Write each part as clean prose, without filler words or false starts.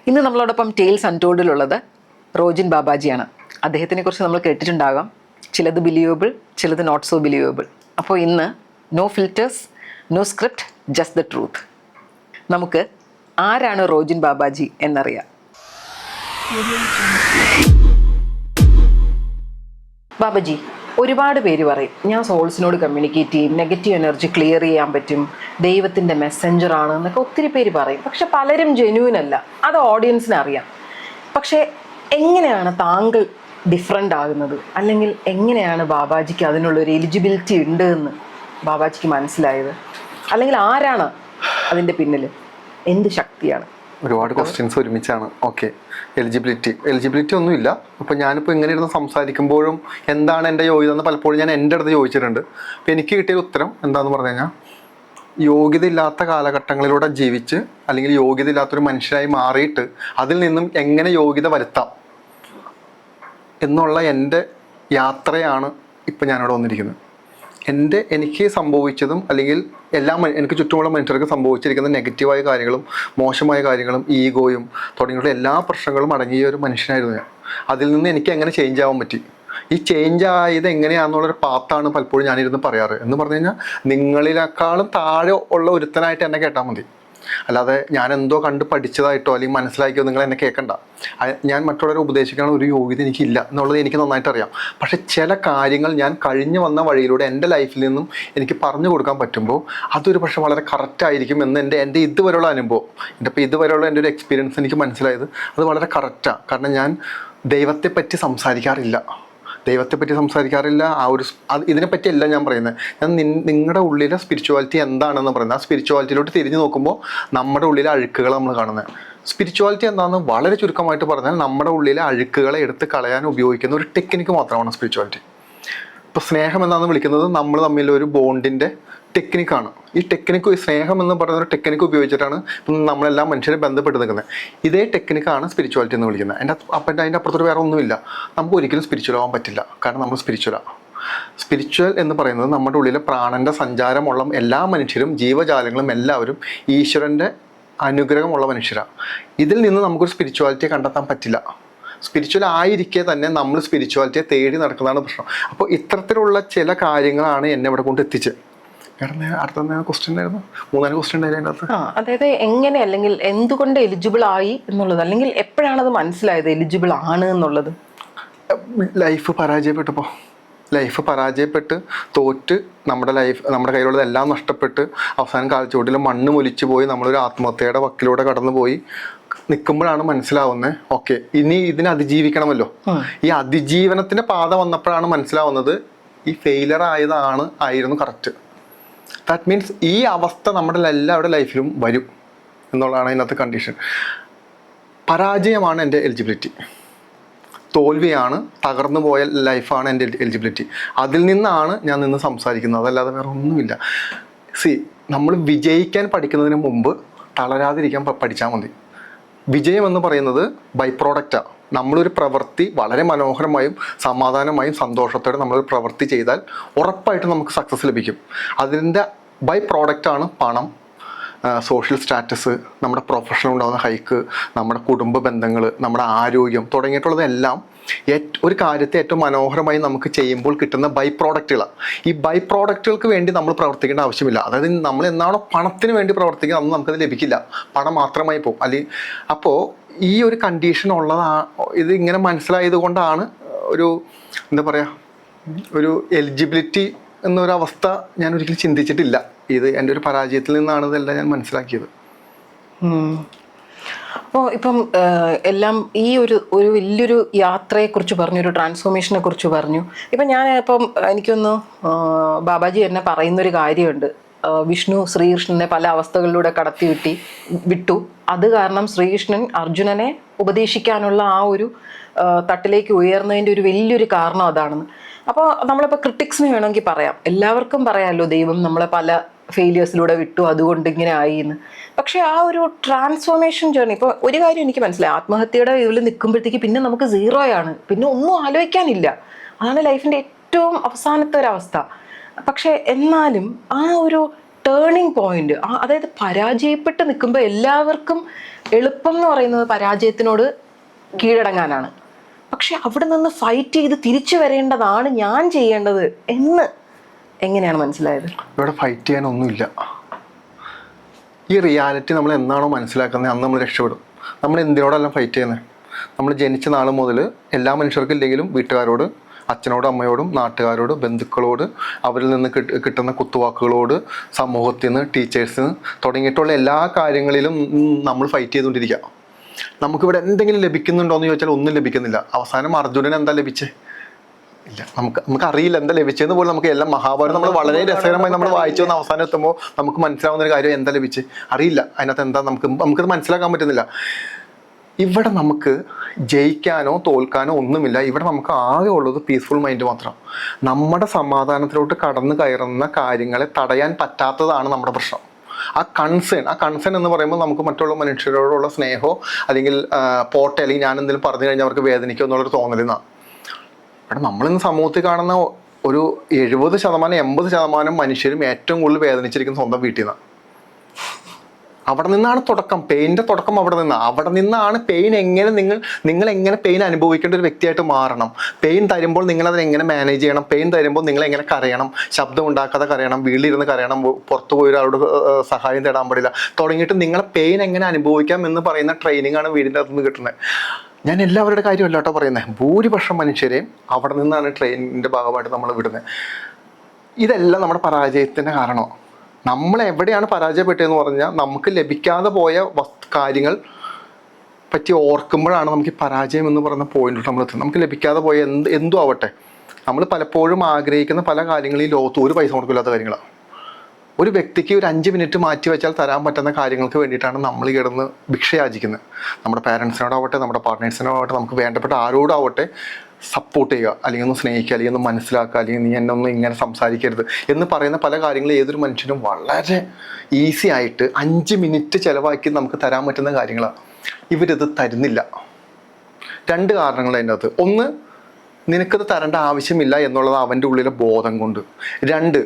ഇന്ന് നമ്മളോടൊപ്പം ടെയിൽസ് അൺടോൾഡിലുള്ളത് റോജിൻ ബാബാജിയാണ്. അദ്ദേഹത്തിനെ കുറിച്ച് നമ്മൾ കേട്ടിട്ടുണ്ടാകാം. ചിലത് ബിലീവബിൾ, ചിലത് നോട്ട് സോ ബിലീവബിൾ. അപ്പോൾ ഇന്ന് no filters, no script, just the truth. നമുക്ക് ആരാണ് റോജിൻ ബാബാജി എന്നറിയാം. ബാബാജി, ഒരുപാട് പേര് പറയും ഞാൻ സോൾസിനോട് കമ്മ്യൂണിക്കേറ്റ് ചെയ്യും, നെഗറ്റീവ് എനർജി ക്ലിയർ ചെയ്യാൻ പറ്റും, ദൈവത്തിൻ്റെ മെസ്സഞ്ചർ ആണ് എന്നൊക്കെ ഒത്തിരി പേര് പറയും. പക്ഷെ പലരും ജെന്യൂൻ അല്ല, അത് ഓഡിയൻസിന് അറിയാം. പക്ഷേ എങ്ങനെയാണ് താങ്കൾ ഡിഫറെൻ്റ് ആകുന്നത്? അല്ലെങ്കിൽ എങ്ങനെയാണ് ബാബാജിക്ക് അതിനുള്ളൊരു എലിജിബിലിറ്റി ഉണ്ട് എന്ന് ബാബാജിക്ക് മനസ്സിലായത്? അല്ലെങ്കിൽ ആരാണ് അതിൻ്റെ പിന്നിൽ? എന്ത് ശക്തിയാണ്? ഒരുപാട് ക്വസ്റ്റ്യൻസ് ഒരുമിച്ചാണ്. ഓക്കെ, എലിജിബിലിറ്റി ഒന്നുമില്ല. അപ്പോൾ ഞാനിപ്പോൾ ഇങ്ങനെ ഇരുന്ന് സംസാരിക്കുമ്പോഴും എന്താണ് എൻ്റെ യോഗ്യത എന്ന് പലപ്പോഴും ഞാൻ എൻ്റെ അടുത്ത് ചോദിച്ചിട്ടുണ്ട്. അപ്പോൾ എനിക്ക് കിട്ടിയ ഉത്തരം എന്താണെന്ന് പറഞ്ഞു കഴിഞ്ഞാൽ, യോഗ്യത ഇല്ലാത്ത കാലഘട്ടങ്ങളിലൂടെ ജീവിച്ച് അല്ലെങ്കിൽ യോഗ്യത ഇല്ലാത്തൊരു മനുഷ്യനായി മാറിയിട്ട് അതിൽ നിന്നും എങ്ങനെ യോഗ്യത വരുത്താം എന്നുള്ള എൻ്റെ യാത്രയാണ് ഇപ്പം ഞാനിവിടെ വന്നിരിക്കുന്നത്. എനിക്ക് സംഭവിച്ചതും അല്ലെങ്കിൽ എനിക്ക് ചുറ്റുമുള്ള മനുഷ്യർക്ക് സംഭവിച്ചിരിക്കുന്ന നെഗറ്റീവായ കാര്യങ്ങളും മോശമായ കാര്യങ്ങളും ഈഗോയും തുടങ്ങിയുള്ള എല്ലാ പ്രശ്നങ്ങളും അടങ്ങിയ ഒരു മനുഷ്യനായിരുന്നു ഞാൻ. അതിൽ നിന്ന് എനിക്ക് എങ്ങനെ ചേഞ്ച് ആവാൻ പറ്റി, ഈ ചേഞ്ച് ആയത് എങ്ങനെയാണെന്നുള്ളൊരു പാത്താണ് പലപ്പോഴും ഞാനിരുന്ന് പറയാറ്. എന്ന് പറഞ്ഞു കഴിഞ്ഞാൽ, നിങ്ങളിനേക്കാളും താഴെ ഉള്ള ഒരുത്തനായിട്ട് എന്നെ കേട്ടാൽ മതി. അല്ലാതെ ഞാൻ എന്തോ കണ്ട് പഠിച്ചതായിട്ടോ അല്ലെങ്കിൽ മനസ്സിലാക്കിയോ നിങ്ങൾ എന്നെ കേൾക്കണ്ട. ഞാൻ മറ്റുള്ളവരെ ഉപദേശിക്കാനുള്ള ഒരു യോഗ്യത എനിക്കില്ല എന്നുള്ളത് എനിക്ക് നന്നായിട്ട് അറിയാം. പക്ഷെ ചില കാര്യങ്ങൾ ഞാൻ കഴിഞ്ഞു വന്ന വഴിയിലൂടെ എൻ്റെ ലൈഫിൽ നിന്നും എനിക്ക് പറഞ്ഞു കൊടുക്കാൻ പറ്റുമ്പോൾ അതൊരു പക്ഷെ വളരെ കറക്റ്റായിരിക്കും എന്ന് എൻ്റെ ഇതുവരെയുള്ള അനുഭവം, ഇതുവരെയുള്ള എൻ്റെ ഒരു എക്സ്പീരിയൻസ് എനിക്ക് മനസ്സിലായത് അത് വളരെ കറക്റ്റാണ്. കാരണം ഞാൻ ദൈവത്തെപ്പറ്റി സംസാരിക്കാറില്ല. ഇതിനെപ്പറ്റിയല്ല ഞാൻ പറയുന്നത്. ഞാൻ നിങ്ങളുടെ ഉള്ളിലെ സ്പിരിച്വാലിറ്റി എന്താണെന്ന് പറയുന്നത്. ആ സ്പിരിച്വാലിറ്റിയിലോട്ട് തിരിഞ്ഞു നോക്കുമ്പോൾ നമ്മുടെ ഉള്ളിലെ അഴുക്കുകൾ നമ്മൾ കാണുന്നത്. സ്പിരിച്വാലിറ്റി എന്താണെന്ന് വളരെ ചുരുക്കമായിട്ട് പറഞ്ഞാൽ, നമ്മുടെ ഉള്ളിലെ അഴുക്കുകളെ എടുത്ത് കളയാൻ ഉപയോഗിക്കുന്ന ഒരു ടെക്നിക്ക് മാത്രമാണ് സ്പിരിച്വാലിറ്റി. ഇപ്പോൾ സ്നേഹം എന്താണെന്ന് വിളിക്കുന്നത് നമ്മൾ തമ്മിലൊരു ബോണ്ടിൻ്റെ ടെക്നിക്കാണ്. ഈ ടെക്നിക്ക്, സ്നേഹം എന്ന് പറയുന്ന ഒരു ടെക്നിക്ക് ഉപയോഗിച്ചിട്ടാണ് നമ്മളെല്ലാം മനുഷ്യരെ ബന്ധപ്പെട്ട് നിൽക്കുന്നത്. ഇതേ ടെക്നിക്കാണ് സ്പിരിച്വാലിറ്റി എന്ന് വിളിക്കുന്നത്. അതിൻ്റെ അപ്പുറത്തൊരു വേറെ ഒന്നുമില്ല. നമുക്ക് ഒരിക്കലും സ്പിരിച്വൽ ആവാൻ പറ്റില്ല. കാരണം നമ്മൾ സ്പിരിച്വലാണ്. സ്പിരിച്വൽ എന്ന് പറയുന്നത് നമ്മുടെ ഉള്ളിലെ പ്രാണൻ്റെ സഞ്ചാരമുള്ള എല്ലാ മനുഷ്യരും, ജീവജാലങ്ങളും എല്ലാവരും ഈശ്വരൻ്റെ അനുഗ്രഹമുള്ള മനുഷ്യരാണ്. ഇതിൽ നിന്ന് നമുക്കൊരു സ്പിരിച്വാലിറ്റിയെ കണ്ടെത്താൻ പറ്റില്ല. സ്പിരിച്വൽ ആയിരിക്കെ തന്നെ നമ്മൾ സ്പിരിച്വാലിറ്റിയെ തേടി നടക്കുന്നതാണ് പ്രശ്നം. അപ്പോൾ ഇത്തരത്തിലുള്ള ചില കാര്യങ്ങളാണ് എന്നെ ഇവിടെ കൊണ്ട് എത്തിച്ചത്. അടുത്ത ക്വസ്റ്റ്യൻ ആയിരുന്നു, മൂന്നാല് ക്വസ്റ്റ്യൻ ഉണ്ടായിരുന്നു അതിനകത്ത്. അതായത് എങ്ങനെ, അല്ലെങ്കിൽ എന്തുകൊണ്ട് എലിജിബിൾ ആയി എന്നുള്ളത്, അല്ലെങ്കിൽ എപ്പോഴാണത് മനസ്സിലായത് എലിജിബിൾ ആണ് എന്നുള്ളത്? ലൈഫ് പരാജയപ്പെട്ട് തോറ്റ് നമ്മുടെ കയ്യിലുള്ളതെല്ലാം നഷ്ടപ്പെട്ട് അവസാനം കാൽച്ചുവട്ടിൽ മണ്ണ് മൊലിച്ചു പോയി നമ്മളൊരു ആത്മഹത്യയുടെ വക്കിലൂടെ കടന്നു പോയി നിൽക്കുമ്പോഴാണ് മനസ്സിലാവുന്നത്, ഓക്കെ ഇനി ഇതിനെ അതിജീവിക്കണമല്ലോ. ഈ അതിജീവനത്തിന്റെ പാത വന്നപ്പോഴാണ് മനസ്സിലാവുന്നത് ഈ ഫെയിലർ ആയിരുന്നു കറക്റ്റ്. ദാറ്റ് മീൻസ് ഈ അവസ്ഥ നമ്മുടെ എല്ലാവരുടെ ലൈഫിലും വരും എന്നുള്ളതാണ് അതിനകത്ത് കണ്ടീഷൻ. പരാജയമാണ് എൻ്റെ എലിജിബിലിറ്റി, തോൽവിയാണ്, തകർന്നു പോയ ലൈഫാണ് എൻ്റെ എലിജിബിലിറ്റി. അതിൽ നിന്നാണ് ഞാൻ നിന്ന് സംസാരിക്കുന്നത്, അതല്ലാതെ വേറെ ഒന്നുമില്ല. നമ്മൾ വിജയിക്കാൻ പഠിക്കുന്നതിന് മുമ്പ് തളരാതിരിക്കാൻ പഠിച്ചാൽ മതി. വിജയം എന്ന് പറയുന്നത് ബൈ പ്രോഡക്റ്റാണ്. നമ്മളൊരു പ്രവൃത്തി വളരെ മനോഹരമായും സമാധാനമായും സന്തോഷത്തോടെ നമ്മളൊരു പ്രവൃത്തി ചെയ്താൽ ഉറപ്പായിട്ടും നമുക്ക് സക്സസ് ലഭിക്കും. അതിൻ്റെ ബൈ പ്രോഡക്റ്റാണ് പണം, സോഷ്യൽ സ്റ്റാറ്റസ്, നമ്മുടെ പ്രൊഫഷനിൽ ഉണ്ടാകുന്ന ഹൈക്ക്, നമ്മുടെ കുടുംബ ബന്ധങ്ങൾ, നമ്മുടെ ആരോഗ്യം തുടങ്ങിയിട്ടുള്ളതെല്ലാം ഒരു കാര്യത്തെ ഏറ്റവും മനോഹരമായി നമുക്ക് ചെയ്യുമ്പോൾ കിട്ടുന്ന ബൈ പ്രോഡക്റ്റുകളാണ്. ഈ ബൈ പ്രോഡക്റ്റുകൾക്ക് വേണ്ടി നമ്മൾ പ്രവർത്തിക്കേണ്ട ആവശ്യമില്ല. അതായത് നമ്മൾ എന്നാണോ പണത്തിന് വേണ്ടി പ്രവർത്തിക്കുക അന്ന് നമുക്കത് ലഭിക്കില്ല, പണം മാത്രമായി പോകും. അപ്പോൾ ഈ ഒരു കണ്ടീഷൻ ഇത് ഇങ്ങനെ മനസ്സിലായത് കൊണ്ടാണ് ഒരു എലിജിബിലിറ്റി എന്നൊരവസ്ഥ ഞാൻ ഒരിക്കലും ചിന്തിച്ചിട്ടില്ല. ഇത് എൻ്റെ ഒരു പരാജയത്തിൽ നിന്നാണ് ഇതെല്ലാം ഞാൻ മനസ്സിലാക്കിയത്. അപ്പോൾ ഇപ്പം എല്ലാം ഈ ഒരു വലിയൊരു യാത്രയെക്കുറിച്ച് പറഞ്ഞു, ഒരു ട്രാൻസ്ഫോർമേഷനെ കുറിച്ച് പറഞ്ഞു. ഇപ്പം എനിക്കൊന്ന് ബാബാജി എന്നെ പറയുന്നൊരു കാര്യമുണ്ട്. വിഷ്ണു ശ്രീകൃഷ്ണനെ പല അവസ്ഥകളിലൂടെ വിട്ടു. അത് കാരണം ശ്രീകൃഷ്ണൻ അർജുനനെ ഉപദേശിക്കാനുള്ള ആ ഒരു തട്ടിലേക്ക് ഉയർന്നതിൻ്റെ ഒരു വലിയൊരു കാരണം അതാണെന്ന്. അപ്പോൾ നമ്മളിപ്പോൾ ക്രിട്ടിക്സിന് വേണമെങ്കിൽ പറയാം, എല്ലാവർക്കും പറയാമല്ലോ ദൈവം നമ്മളെ പല ഫെയിലിയേഴ്സിലൂടെ വിട്ടു, അതുകൊണ്ട് ഇങ്ങനെ ആയി എന്ന്. പക്ഷേ ആ ഒരു ട്രാൻസ്ഫോർമേഷൻ ജേർണി, ഇപ്പോൾ ഒരു കാര്യം എനിക്ക് മനസ്സിലായി, ആത്മഹത്യയുടെ ഇതിൽ നിൽക്കുമ്പോഴത്തേക്ക് പിന്നെ നമുക്ക് സീറോയാണ്, പിന്നെ ഒന്നും ആലോചിക്കാനില്ല. അതാണ് ലൈഫിൻ്റെ ഏറ്റവും അവസാനത്തെ ഒരവസ്ഥ. പക്ഷേ എന്നാലും ആ ഒരു ടേണിംഗ് പോയിന്റ്, അതായത് പരാജയപ്പെട്ട് നിൽക്കുമ്പോൾ എല്ലാവർക്കും എളുപ്പം എന്ന് പറയുന്നത് പരാജയത്തിനോട് കീഴടങ്ങാനാണ്. പക്ഷെ അവിടെ നിന്ന് ഫൈറ്റ് ചെയ്ത് തിരിച്ചു വരേണ്ടതാണ് ഞാൻ ചെയ്യേണ്ടത് എന്ന് എങ്ങനെയാണ് മനസ്സിലായത്? ഇവിടെ ഫൈറ്റ് ചെയ്യാനൊന്നുമില്ല. ഈ റിയാലിറ്റി നമ്മൾ എന്നാണോ മനസ്സിലാക്കുന്നത് അന്ന് നമ്മൾ രക്ഷപ്പെടും. നമ്മൾ എന്തിനോടെല്ലാം ഫൈറ്റ് ചെയ്യുന്നത്? നമ്മൾ ജനിച്ച നാൾ മുതൽ എല്ലാ മനുഷ്യർക്കും ഇല്ലെങ്കിലും വീട്ടുകാരോട്, അച്ഛനോടും അമ്മയോടും നാട്ടുകാരോട് ബന്ധുക്കളോട് അവരിൽ നിന്ന് കിട്ടുന്ന കുത്തുവാക്കുകളോട് സമൂഹത്തിൽ നിന്ന് ടീച്ചേഴ്സിൽ നിന്ന് തുടങ്ങിയിട്ടുള്ള എല്ലാ കാര്യങ്ങളിലും നമ്മൾ ഫൈറ്റ് ചെയ്തുകൊണ്ടിരിക്കുക. നമുക്കിവിടെ എന്തെങ്കിലും ലഭിക്കുന്നുണ്ടോ എന്ന് ചോദിച്ചാൽ ഒന്നും ലഭിക്കുന്നില്ല. അവസാനം അർജുനന് എന്താ ലഭിച്ചേ? ഇല്ല. നമുക്ക് അറിയില്ല എന്താ ലഭിച്ചതെന്ന് പോലും. നമുക്ക് എല്ലാം മഹാഭാരതം നമ്മൾ വളരെ രസകരമായി നമ്മൾ വായിച്ചു വന്ന അവസാനം എത്തുമ്പോൾ നമുക്ക് മനസ്സിലാവുന്ന ഒരു കാര്യം എന്താ ലഭിച്ച് അറിയില്ല. അതിനകത്ത് എന്താ നമുക്കത് മനസ്സിലാക്കാൻ പറ്റുന്നില്ല. ഇവിടെ നമുക്ക് ജയിക്കാനോ തോൽക്കാനോ ഒന്നുമില്ല. ഇവിടെ നമുക്ക് ആകെ ഉള്ളത് പീസ്ഫുൾ മൈൻഡ് മാത്രം. നമ്മുടെ സമാധാനത്തിലോട്ട് കടന്നു കയറുന്ന കാര്യങ്ങളെ തടയാൻ പറ്റാത്തതാണ് നമ്മുടെ പ്രശ്നം. ആ കൺസേൺ എന്ന് പറയുമ്പോൾ നമുക്ക് മറ്റുള്ള മനുഷ്യരോടുള്ള സ്നേഹമോ അല്ലെങ്കിൽ പോട്ടെ അല്ലെങ്കിൽ ഞാൻ എന്തെങ്കിലും പറഞ്ഞു കഴിഞ്ഞാൽ അവർക്ക് വേദനിക്കും എന്നുള്ളൊരു തോന്നലിന്നാണ്. ഇവിടെ നമ്മളിന്ന് സമൂഹത്തിൽ കാണുന്ന ഒരു 70-80% മനുഷ്യരും ഏറ്റവും കൂടുതൽ വേദനിച്ചിരിക്കുന്ന സ്വന്തം വീട്ടിൽ നിന്നാണ്. അവിടെ നിന്നാണ് തുടക്കം. പെയിൻ്റെ തുടക്കം അവിടെ നിന്നാണ്. പെയിൻ എങ്ങനെ നിങ്ങൾ എങ്ങനെ പെയിൻ അനുഭവിക്കേണ്ട ഒരു വ്യക്തിയായിട്ട് മാറണം. പെയിൻ തരുമ്പോൾ നിങ്ങൾ അതിനെ എങ്ങനെ മാനേജ് ചെയ്യണം. പെയിൻ തരുമ്പോൾ നിങ്ങൾ എങ്ങനെ കരയണം, ശബ്ദം ഉണ്ടാക്കാതെ കരയണം, വീട്ടിലിരുന്ന് കരയണം, പുറത്തു പോയി ഒരാളോട് സഹായം തേടാൻ പാടില്ല, തുടങ്ങിയിട്ട് നിങ്ങളെ പെയിൻ എങ്ങനെ അനുഭവിക്കാം എന്ന് പറയുന്ന ട്രെയിനിങ്ങാണ് വീടിൻ്റെ അകത്ത് നിന്ന് കിട്ടുന്നത്. ഞാൻ എല്ലാവരുടെ കാര്യമല്ല കേട്ടോ പറയുന്നത്. ഭൂരിപക്ഷം മനുഷ്യരെയും അവിടെ നിന്നാണ് ട്രെയിനിൻ്റെ ഭാഗമായിട്ട് നമ്മൾ വിടുന്നത്. ഇതെല്ലാം നമ്മുടെ പരാജയത്തിൻ്റെ കാരണമാണ്. നമ്മൾ എവിടെയാണ് പരാജയപ്പെട്ടതെന്ന് പറഞ്ഞാൽ നമുക്ക് ലഭിക്കാതെ പോയ കാര്യങ്ങൾ പറ്റി ഓർക്കുമ്പോഴാണ് നമുക്ക് ഈ പരാജയം എന്ന് പറയുന്ന പോയിന്റ് നമ്മൾ എത്തുന്നത്. നമുക്ക് ലഭിക്കാതെ പോയ എന്തും ആവട്ടെ, നമ്മൾ പലപ്പോഴും ആഗ്രഹിക്കുന്ന പല കാര്യങ്ങളും ഈ ലോകത്ത് ഒരു പൈസ മുടക്കില്ലാത്ത കാര്യങ്ങളാണ്. ഒരു വ്യക്തിക്ക് ഒരു 5 മിനിറ്റ് മാറ്റി വെച്ചാൽ തരാൻ പറ്റുന്ന കാര്യങ്ങൾക്ക് വേണ്ടിയിട്ടാണ് നമ്മൾ കിടന്ന് ഭിക്ഷയാചിക്കുന്നത്. നമ്മുടെ പാരൻസിനോടാവട്ടെ, നമ്മുടെ പാർട്ട്നേഴ്സിനോടാവട്ടെ, നമുക്ക് വേണ്ടപ്പെട്ട ആരോടാവട്ടെ സപ്പോർട്ട് ചെയ്യുക, അല്ലെങ്കിൽ ഒന്ന് സ്നേഹിക്കുക, അല്ലെങ്കിൽ ഒന്ന് മനസ്സിലാക്കുക, അല്ലെങ്കിൽ നീ എന്നെ ഒന്നും ഇങ്ങനെ സംസാരിക്കരുത് എന്ന് പറയുന്ന പല കാര്യങ്ങളും ഏതൊരു മനുഷ്യനും വളരെ ഈസി ആയിട്ട് 5 മിനിറ്റ് ചിലവാക്കി നമുക്ക് തരാൻ പറ്റുന്ന കാര്യങ്ങളാണ്. ഇവരിത് തരുന്നില്ല. 2 കാരണങ്ങൾ അതിൻ്റെ അകത്ത്. ഒന്ന്, നിനക്കത് തരേണ്ട ആവശ്യമില്ല എന്നുള്ളത് അവൻ്റെ ഉള്ളിലെ ബോധം കൊണ്ട്. 2,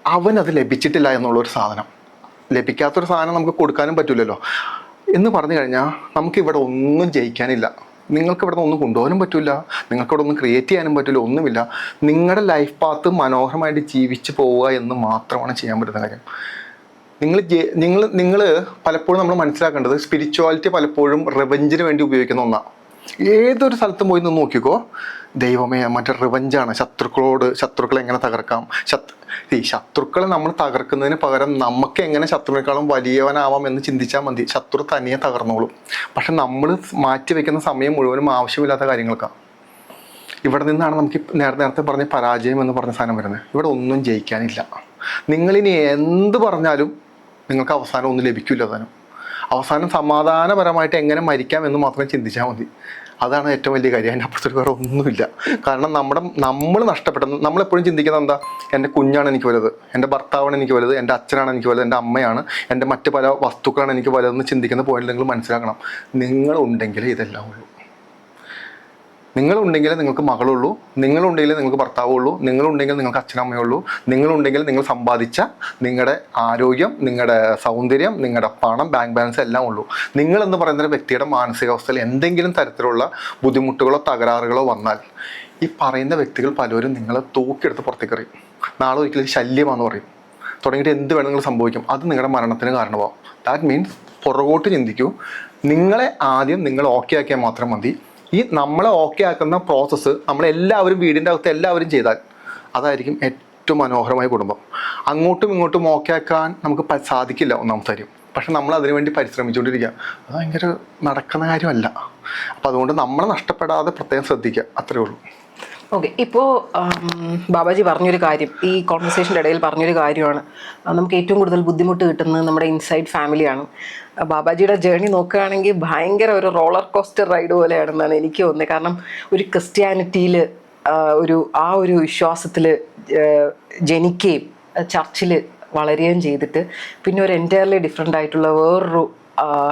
അവനത് ലഭിച്ചിട്ടില്ല എന്നുള്ളൊരു സാധനം. ലഭിക്കാത്തൊരു സാധനം നമുക്ക് കൊടുക്കാനും പറ്റില്ലല്ലോ എന്ന് പറഞ്ഞു കഴിഞ്ഞാൽ നമുക്കിവിടെ ഒന്നും ജയിക്കാനില്ല. നിങ്ങൾക്ക് ഇവിടെ നിന്ന് ഒന്നും കൊണ്ടുപോകാനും പറ്റില്ല, നിങ്ങൾക്കിവിടെ ഒന്നും ക്രിയേറ്റ് ചെയ്യാനും പറ്റില്ല, ഒന്നുമില്ല. നിങ്ങളുടെ ലൈഫ് പാത്ത് മനോഹരമായിട്ട് ജീവിച്ച് പോവുക എന്ന് മാത്രമാണ് ചെയ്യാൻ പറ്റുന്ന കാര്യം. നിങ്ങൾ പലപ്പോഴും നമ്മൾ മനസ്സിലാക്കേണ്ടത് സ്പിരിച്വാലിറ്റി പലപ്പോഴും റിവെഞ്ചിന് വേണ്ടി ഉപയോഗിക്കുന്ന ഒന്നാണ്. ഏതൊരു സ്ഥലത്തും പോയി നിന്ന് നോക്കിക്കോ, ദൈവമേ മറ്റേ റിവഞ്ചാണ്. ശത്രുക്കളെ എങ്ങനെ തകർക്കാം. ശത്രുക്കളെ നമ്മൾ തകർക്കുന്നതിന് പകരം നമുക്ക് എങ്ങനെ ശത്രുവിനേക്കാളും വലിയവനാവാം എന്ന് ചിന്തിച്ചാൽ മതി. ശത്രു തനിയെ തകർന്നോളും. പക്ഷെ നമ്മൾ മാറ്റി വെക്കുന്ന സമയം മുഴുവനും ആവശ്യമില്ലാത്ത കാര്യങ്ങൾക്കാണ്. ഇവിടെ നിന്നാണ് നമുക്ക് നേരത്തെ പറഞ്ഞ പരാജയം എന്ന് പറഞ്ഞ സാധനം വരുന്നത്. ഇവിടെ ഒന്നും ജയിക്കാനില്ല. നിങ്ങളിനി എന്ത് പറഞ്ഞാലും നിങ്ങൾക്ക് അവസാനം ഒന്നും ലഭിക്കില്ല. അവസാനം സമാധാനപരമായിട്ട് എങ്ങനെ മരിക്കാം എന്ന് മാത്രം ചിന്തിച്ചാൽ മതി. അതാണ് ഏറ്റവും വലിയ കാര്യം. അതിൻ്റെ അപ്പുറത്തേക്ക് വേറെ ഒന്നുമില്ല. കാരണം നമ്മൾ നഷ്ടപ്പെട്ടത്, നമ്മളെപ്പോഴും ചിന്തിക്കുന്നത് എന്താ, എൻ്റെ കുഞ്ഞാണ് എനിക്ക് വലുത്, എൻ്റെ ഭർത്താവാണ് എനിക്ക് വലുത്, എൻ്റെ അച്ഛനാണ് എനിക്ക് വലുത്, എൻ്റെ അമ്മയാണ്, എൻ്റെ മറ്റ് പല വസ്തുക്കളാണ് എനിക്ക് വലുതെന്ന് ചിന്തിക്കുന്ന പോയിന്റ് നിങ്ങൾ മനസ്സിലാക്കണം. നിങ്ങളുണ്ടെങ്കിലേ ഇതെല്ലാം ഉള്ളൂ. നിങ്ങളുണ്ടെങ്കിൽ നിങ്ങൾക്ക് മകളുള്ളൂ, നിങ്ങളുണ്ടെങ്കിൽ നിങ്ങൾക്ക് ഭർത്താവുള്ളൂ, നിങ്ങളുണ്ടെങ്കിൽ നിങ്ങൾക്ക് അച്ഛനമ്മയുള്ളൂ, നിങ്ങളുണ്ടെങ്കിൽ നിങ്ങൾ സമ്പാദിച്ച നിങ്ങളുടെ ആരോഗ്യം, നിങ്ങളുടെ സൗന്ദര്യം, നിങ്ങളുടെ പണം, ബാങ്ക് ബാലൻസ് എല്ലാം ഉള്ളൂ. നിങ്ങളെന്ന് പറയുന്ന ഒരു വ്യക്തിയുടെ മാനസികാവസ്ഥയിൽ എന്തെങ്കിലും തരത്തിലുള്ള ബുദ്ധിമുട്ടുകളോ തകരാറുകളോ വന്നാൽ ഈ പറയുന്ന വ്യക്തികൾ പലരും നിങ്ങളെ തൂക്കിയെടുത്ത് പുറത്തേക്ക് എറിയും. നാളെ ഒരിക്കലും ശല്യമാണെന്ന് പറയും. തുടങ്ങിയിട്ട് എന്ത് വേണമെങ്കിലും സംഭവിക്കും. അത് നിങ്ങളുടെ മരണത്തിന് കാരണമാവും. ദാറ്റ് മീൻസ് പുറകോട്ട് ചിന്തിക്കൂ. നിങ്ങളെ ആദ്യം നിങ്ങൾ ഓക്കെ ആക്കിയാൽ മാത്രം മതി. ഈ നമ്മളെ ഓക്കെ ആക്കുന്ന പ്രോസസ്സ് നമ്മളെല്ലാവരും വീടിൻ്റെ അകത്ത് എല്ലാവരും ചെയ്താൽ അതായിരിക്കും ഏറ്റവും മനോഹരമായ കുടുംബം. അങ്ങോട്ടും ഇങ്ങോട്ടും ഓക്കെ ആക്കാൻ നമുക്ക് സാധിക്കില്ല ഒന്നാമത്തെ കാര്യം. പക്ഷെ നമ്മൾ അതിനുവേണ്ടി പരിശ്രമിച്ചുകൊണ്ടിരിക്കുക. അത് ഭയങ്കര നടക്കുന്ന കാര്യമല്ല. അപ്പം അതുകൊണ്ട് നമ്മളെ നഷ്ടപ്പെടാതെ പ്രത്യേകം ശ്രദ്ധിക്കുക. അത്രയേ ഉള്ളൂ. ഓക്കെ. ഇപ്പോൾ ബാബാജി പറഞ്ഞൊരു കാര്യം, ഈ കോൺവെർസേഷൻ്റെ ഇടയിൽ പറഞ്ഞൊരു കാര്യമാണ്, നമുക്ക് ഏറ്റവും കൂടുതൽ ബുദ്ധിമുട്ട് കിട്ടുന്നത് നമ്മുടെ ഇൻസൈഡ് ഫാമിലിയാണ്. ബാബാജിയുടെ ജേർണി നോക്കുകയാണെങ്കിൽ ഭയങ്കര ഒരു റോളർ കോസ്റ്റർ റൈഡ് പോലെയാണെന്നാണ് എനിക്ക് തോന്നുന്നത്. കാരണം ഒരു ക്രിസ്ത്യാനിറ്റിയിൽ ഒരു വിശ്വാസത്തിൽ ജനിക്കുകയും ചർച്ചിൽ വളരുകയും ചെയ്തിട്ട് പിന്നെ ഒരു എൻറ്റയർലി ഡിഫറെൻ്റ് ആയിട്ടുള്ള വേറൊരു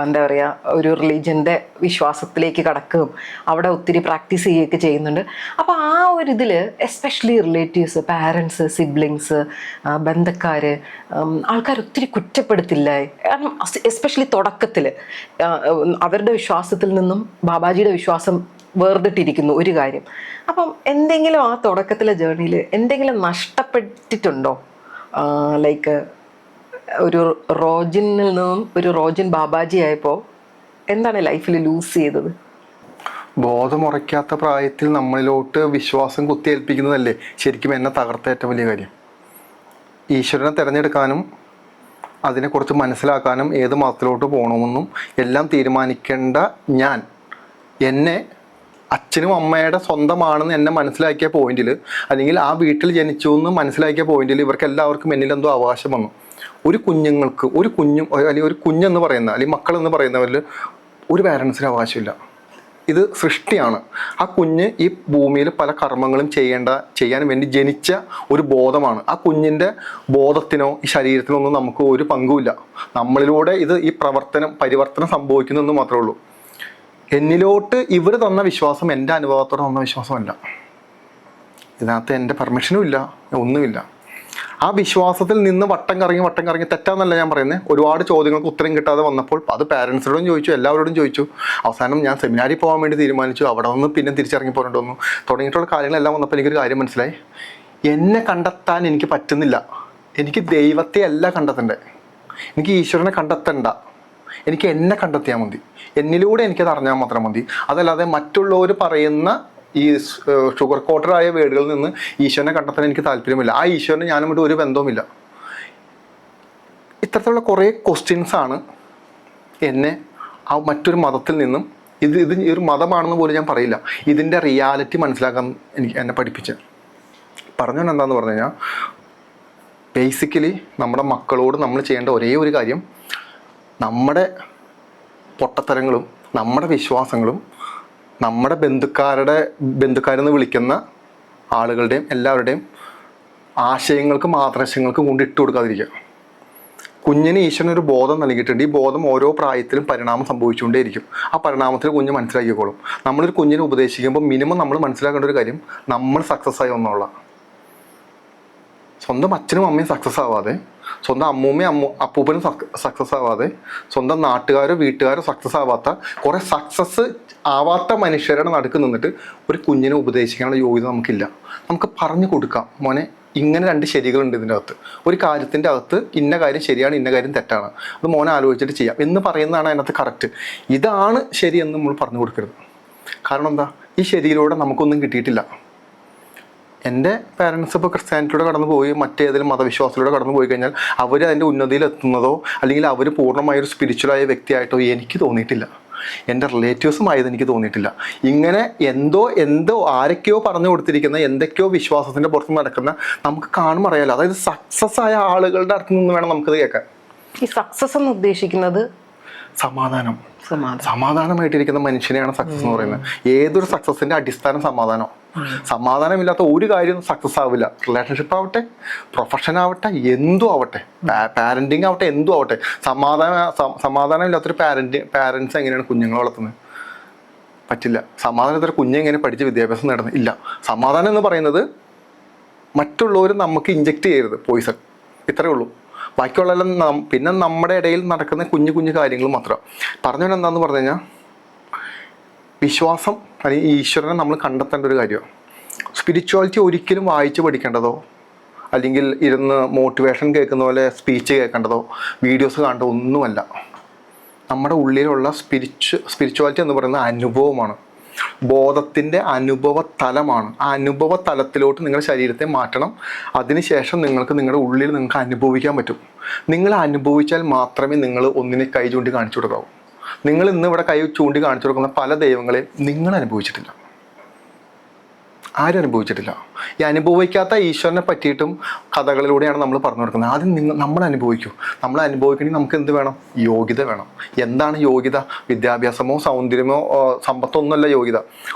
എന്താ പറയുക ഒരു റിലീജിയൻ്റെ വിശ്വാസത്തിലേക്ക് കടക്കുകയും അവിടെ ഒത്തിരി പ്രാക്ടീസ് ചെയ്യുകയൊക്കെ ചെയ്യുന്നുണ്ട്. അപ്പോൾ ആ ഒരു ഇതിൽ എസ്പെഷ്യലി റിലേറ്റീവ്സ്, പാരൻസ്, സിബ്ലിങ്സ്, ബന്ധക്കാർ, ആൾക്കാർ ഒത്തിരി കുറ്റപ്പെടുത്തില്ല. കാരണം എസ്പെഷ്യലി തുടക്കത്തിൽ അവരുടെ വിശ്വാസത്തിൽ നിന്നും ബാബാജിയുടെ വിശ്വാസം വേർതിട്ടിരിക്കുന്നു ഒരു കാര്യം. അപ്പം എന്തെങ്കിലും ആ തുടക്കത്തിലെ ജേർണിയിൽ എന്തെങ്കിലും നഷ്ടപ്പെട്ടിട്ടുണ്ടോ? ലൈക്ക് ഒരു റോജിനിൽ നിന്നും ഒരു റോജിൻ ബാബാജി ആയപ്പോൾ എന്താണ് ലൈഫിൽ ലൂസ് ചെയ്തത്? ബോധമുറയ്ക്കാത്ത പ്രായത്തിൽ നമ്മളിലോട്ട് വിശ്വാസം കുത്തിയേൽപ്പിക്കുന്നതല്ലേ ശരിക്കും എന്നെ തകർത്ത ഏറ്റവും വലിയ കാര്യം. ഈശ്വരനെ തിരഞ്ഞെടുക്കാനും അതിനെക്കുറിച്ച് മനസ്സിലാക്കാനും ഏത് മതത്തിലോട്ട് പോകണമെന്നും എല്ലാം തീരുമാനിക്കേണ്ട ഞാൻ എന്നെ അച്ഛനും അമ്മയുടെ സ്വന്തമാണെന്ന് എന്നെ മനസ്സിലാക്കിയ പോയിന്റിൽ, അല്ലെങ്കിൽ ആ വീട്ടിൽ ജനിച്ചു എന്ന് മനസ്സിലാക്കിയ പോയിന്റിൽ ഇവർക്ക് എല്ലാവർക്കും എന്നിൽ എന്തോ അവകാശം വന്നു. ഒരു കുഞ്ഞുങ്ങൾക്ക് അല്ലെങ്കിൽ ഒരു കുഞ്ഞെന്ന് പറയുന്ന അല്ലെങ്കിൽ മക്കളെന്ന് പറയുന്നവരിൽ ഒരു പാരൻസിന് അവകാശമില്ല. ഇത് സൃഷ്ടിയാണ്. ആ കുഞ്ഞ് ഈ ഭൂമിയിൽ പല കർമ്മങ്ങളും ചെയ്യാൻ വേണ്ടി ജനിച്ച ഒരു ബോധമാണ്. ആ കുഞ്ഞിൻ്റെ ബോധത്തിനോ ഈ ശരീരത്തിനോ ഒന്നും നമുക്ക് ഒരു പങ്കുമില്ല. നമ്മളിലൂടെ ഈ പരിവർത്തനം സംഭവിക്കുന്നെന്ന് മാത്രമേ ഉള്ളൂ. എന്നിലോട്ട് ഇവർ തന്ന വിശ്വാസം എൻ്റെ അനുഭവത്തോടെ തന്ന വിശ്വാസമല്ല. ഇതിനകത്ത് എൻ്റെ പെർമിഷനും ഇല്ല, ഒന്നുമില്ല. ആ വിശ്വാസത്തിൽ നിന്ന് വട്ടം കറങ്ങി തെറ്റാന്നല്ല ഞാൻ പറയുന്നത്. ഒരുപാട് ചോദ്യങ്ങൾക്ക് ഉത്തരം കിട്ടാതെ വന്നപ്പോൾ അത് പാരൻസിനോടും ചോദിച്ചു, എല്ലാവരോടും ചോദിച്ചു. അവസാനം ഞാൻ സെമിനാരിൽ പോകാൻ വേണ്ടി തീരുമാനിച്ചു. അവിടെ നിന്ന് പിന്നെ തിരിച്ചിറങ്ങി പോരേണ്ടി വന്നു. തുടങ്ങിയിട്ടുള്ള കാര്യങ്ങളെല്ലാം വന്നപ്പോൾ എനിക്കൊരു കാര്യം മനസ്സിലായി. എന്നെ കണ്ടെത്താൻ എനിക്ക് പറ്റുന്നില്ല. എനിക്ക് ദൈവത്തെ അല്ല കണ്ടെത്തണ്ടേ, എനിക്ക് ഈശ്വരനെ കണ്ടെത്തണ്ട. എനിക്ക് എന്നെ കണ്ടെത്തിയാൽ മതി. എന്നിലൂടെ എനിക്കത് അറിഞ്ഞാൽ മാത്രം മതി. അതല്ലാതെ മറ്റുള്ളവർ പറയുന്ന ഈ ഷുഗർ കോട്ടഡായ വേർഡുകളിൽ നിന്ന് ഈശ്വരനെ കണ്ടെത്താൻ എനിക്ക് താല്പര്യമില്ല. ആ ഈശ്വരന് ഞാനുമായിട്ട് ഒരു ബന്ധവുമില്ല. ഇത്തരത്തിലുള്ള കുറേ ക്വസ്റ്റ്യൻസാണ് എന്നെ ആ മറ്റൊരു മതത്തിൽ നിന്നും ഇത് ഒരു മതമാണെന്ന് പോലും ഞാൻ പറയില്ല, ഇതിൻ്റെ റിയാലിറ്റി മനസ്സിലാക്കാൻ എന്നെ പഠിപ്പിച്ചത്. പറഞ്ഞത് എന്താണെന്ന് പറഞ്ഞു കഴിഞ്ഞാൽ, ബേസിക്കലി നമ്മുടെ മക്കളോട് നമ്മൾ ചെയ്യേണ്ട ഒരേ ഒരു കാര്യം, നമ്മുടെ പൊട്ടത്തരങ്ങളും നമ്മുടെ വിശ്വാസങ്ങളും നമ്മുടെ ബന്ധുക്കാരെന്ന് വിളിക്കുന്ന ആളുകളുടെയും എല്ലാവരുടെയും ആശയങ്ങൾക്കും ആദർശങ്ങൾക്കും കൊണ്ട് ഇട്ട് കൊടുക്കാതിരിക്കുക. കുഞ്ഞിന് ഈശ്വരൻ ഒരു ബോധം നൽകിയിട്ടുണ്ട്. ഈ ബോധം ഓരോ പ്രായത്തിലും പരിണാമം സംഭവിച്ചുകൊണ്ടേയിരിക്കും. ആ പരിണാമത്തിൽ കുഞ്ഞ് മനസ്സിലാക്കിക്കോളും. നമ്മളൊരു കുഞ്ഞിനെ ഉപദേശിക്കുമ്പോൾ മിനിമം നമ്മൾ മനസ്സിലാക്കേണ്ട ഒരു കാര്യം, നമ്മൾ സക്സസ് ആയി ഒന്നുള്ള. സ്വന്തം അച്ഛനും അമ്മയും സക്സസ് ആവാതെ, സ്വന്തം അമ്മൂമ്മയും അപ്പൂപ്പനും സക്സസ് ആവാതെ, സ്വന്തം നാട്ടുകാരോ വീട്ടുകാരോ സക്സസ് ആവാത്ത കുറേ സക്സസ് ആവാത്ത മനുഷ്യരുടെ നടുക്ക് നിന്നിട്ട് ഒരു കുഞ്ഞിനെ ഉപദേശിക്കാനുള്ള യോഗ്യത നമുക്കില്ല. നമുക്ക് പറഞ്ഞു കൊടുക്കാം, മോനെ ഇങ്ങനെ രണ്ട് ശരികളുണ്ട് ഇതിൻ്റെ അകത്ത്, ഒരു കാര്യത്തിൻ്റെ അകത്ത് ഇന്ന കാര്യം ശരിയാണ്, ഇന്ന കാര്യം തെറ്റാണ്, അത് മോനെ ആലോചിച്ചിട്ട് ചെയ്യാം എന്ന് പറയുന്നതാണ് അതിനകത്ത് കറക്റ്റ്. ഇതാണ് ശരിയെന്ന് നമ്മൾ പറഞ്ഞു കൊടുക്കരുത്. കാരണം എന്താ, ഈ ശരിയിലൂടെ നമുക്കൊന്നും കിട്ടിയിട്ടില്ല. എൻ്റെ പാരൻസ് ഇപ്പോൾ ക്രിസ്ത്യാനിറ്റിയിലൂടെ കടന്നു പോയി മറ്റേതെങ്കിലും മതവിശ്വാസത്തിലൂടെ കടന്നു പോയി കഴിഞ്ഞാൽ അവർ അതിൻ്റെ ഉന്നതിയിൽ എത്തുന്നതോ അല്ലെങ്കിൽ അവർ പൂർണ്ണമായൊരു സ്പിരിച്വലായ വ്യക്തിയായിട്ടോ എനിക്ക് തോന്നിയിട്ടില്ല. എൻ്റെ റിലേറ്റീവ്സും ആയത് എനിക്ക് തോന്നിയിട്ടില്ല. ഇങ്ങനെ എന്തോ ആരൊക്കെയോ പറഞ്ഞു കൊടുത്തിരിക്കുന്ന എന്തൊക്കെയോ വിശ്വാസത്തിൻ്റെ പുറത്ത് നടക്കുന്ന നമുക്ക് കാണുമ്പോൾ അറിയാലോ. അതായത് സക്സസ് ആയ ആളുകളുടെ അടുത്ത് നിന്ന് വേണം നമുക്കത് കേൾക്കാൻ. ഈ സക്സസ് എന്ന് ഉദ്ദേശിക്കുന്നത് സമാധാനമായിട്ടിരിക്കുന്ന മനുഷ്യനെയാണ് സക്സസ് എന്ന് പറയുന്നത്. ഏതൊരു സക്സസിന്റെ അടിസ്ഥാനം സമാധാനമില്ലാത്ത ഒരു കാര്യം സക്സസ് ആവില്ല. റിലേഷൻഷിപ്പ് ആവട്ടെ, പ്രൊഫഷൻ ആവട്ടെ, എന്തും ആവട്ടെ, പാരന്റിങ് ആവട്ടെ, എന്തും ആവട്ടെ, സമാധാനമില്ലാത്തൊരു പാരന്റ്സ് എങ്ങനെയാണ് കുഞ്ഞുങ്ങളെ വളർത്തുന്നത്? പറ്റില്ല. സമാധാനത്തോടെ കുഞ്ഞ് എങ്ങനെ പഠിച്ച് വിദ്യാഭ്യാസം നേടുന്നത്? ഇല്ല. സമാധാനം എന്ന് പറയുന്നത് മറ്റുള്ളവർ നമുക്ക് ഇഞ്ചെക്ട് ചെയ്യരുത് പോയിസൺ, ഇത്രയേ ഉള്ളൂ. ബാക്കിയുള്ളതെല്ലാം പിന്നെ നമ്മുടെ ഇടയിൽ നടക്കുന്ന കുഞ്ഞു കാര്യങ്ങൾ മാത്രം. പറഞ്ഞത് എന്താണെന്ന് പറഞ്ഞു കഴിഞ്ഞാൽ, വിശ്വാസം അല്ലെങ്കിൽ ഈശ്വരനെ നമ്മൾ കണ്ടെത്തേണ്ട ഒരു കാര്യമാണ്. സ്പിരിച്വാലിറ്റി ഒരിക്കലും വായിച്ച് പഠിക്കേണ്ടതോ അല്ലെങ്കിൽ ഇരുന്ന് മോട്ടിവേഷൻ കേൾക്കുന്ന പോലെ സ്പീച്ച് കേൾക്കേണ്ടതോ വീഡിയോസ് കാണേണ്ടതോ ഒന്നുമല്ല. നമ്മുടെ ഉള്ളിലുള്ള സ്പിരിച്വാലിറ്റി എന്ന് പറയുന്ന അനുഭവമാണ്, ബോധത്തിൻ്റെ അനുഭവ തലമാണ്. ആ അനുഭവ തലത്തിലോട്ട് നിങ്ങളുടെ ശരീരത്തെ മാറ്റണം. അതിനുശേഷം നിങ്ങളുടെ ഉള്ളിൽ നിങ്ങൾക്ക് അനുഭവിക്കാൻ പറ്റും. നിങ്ങൾ അനുഭവിച്ചാൽ മാത്രമേ നിങ്ങൾ ഒന്നിനെ കൈ ചൂണ്ടി കാണിച്ചു കൊടുക്കാവൂ. നിങ്ങൾ ഇന്ന് ഇവിടെ കൈ ചൂണ്ടി കാണിച്ചു കൊടുക്കുന്ന പല ദൈവങ്ങളെയും നിങ്ങൾ അനുഭവിച്ചിട്ടില്ല, ആരും അനുഭവിച്ചിട്ടില്ല. ഈ അനുഭവിക്കാത്ത ഈശ്വരനെ പറ്റിയിട്ടും കഥകളിലൂടെയാണ് നമ്മൾ പറഞ്ഞു കൊടുക്കുന്നത്. ആദ്യം നമ്മൾ അനുഭവിക്കൂ. നമ്മൾ അനുഭവിക്കണമെങ്കിൽ നമുക്ക് എന്ത് വേണം? യോഗ്യത വേണം. എന്താണ് യോഗ്യത? വിദ്യാഭ്യാസമോ സൗന്ദര്യമോ സമ്പത്തോ ഒന്നുമല്ല യോഗ്യത.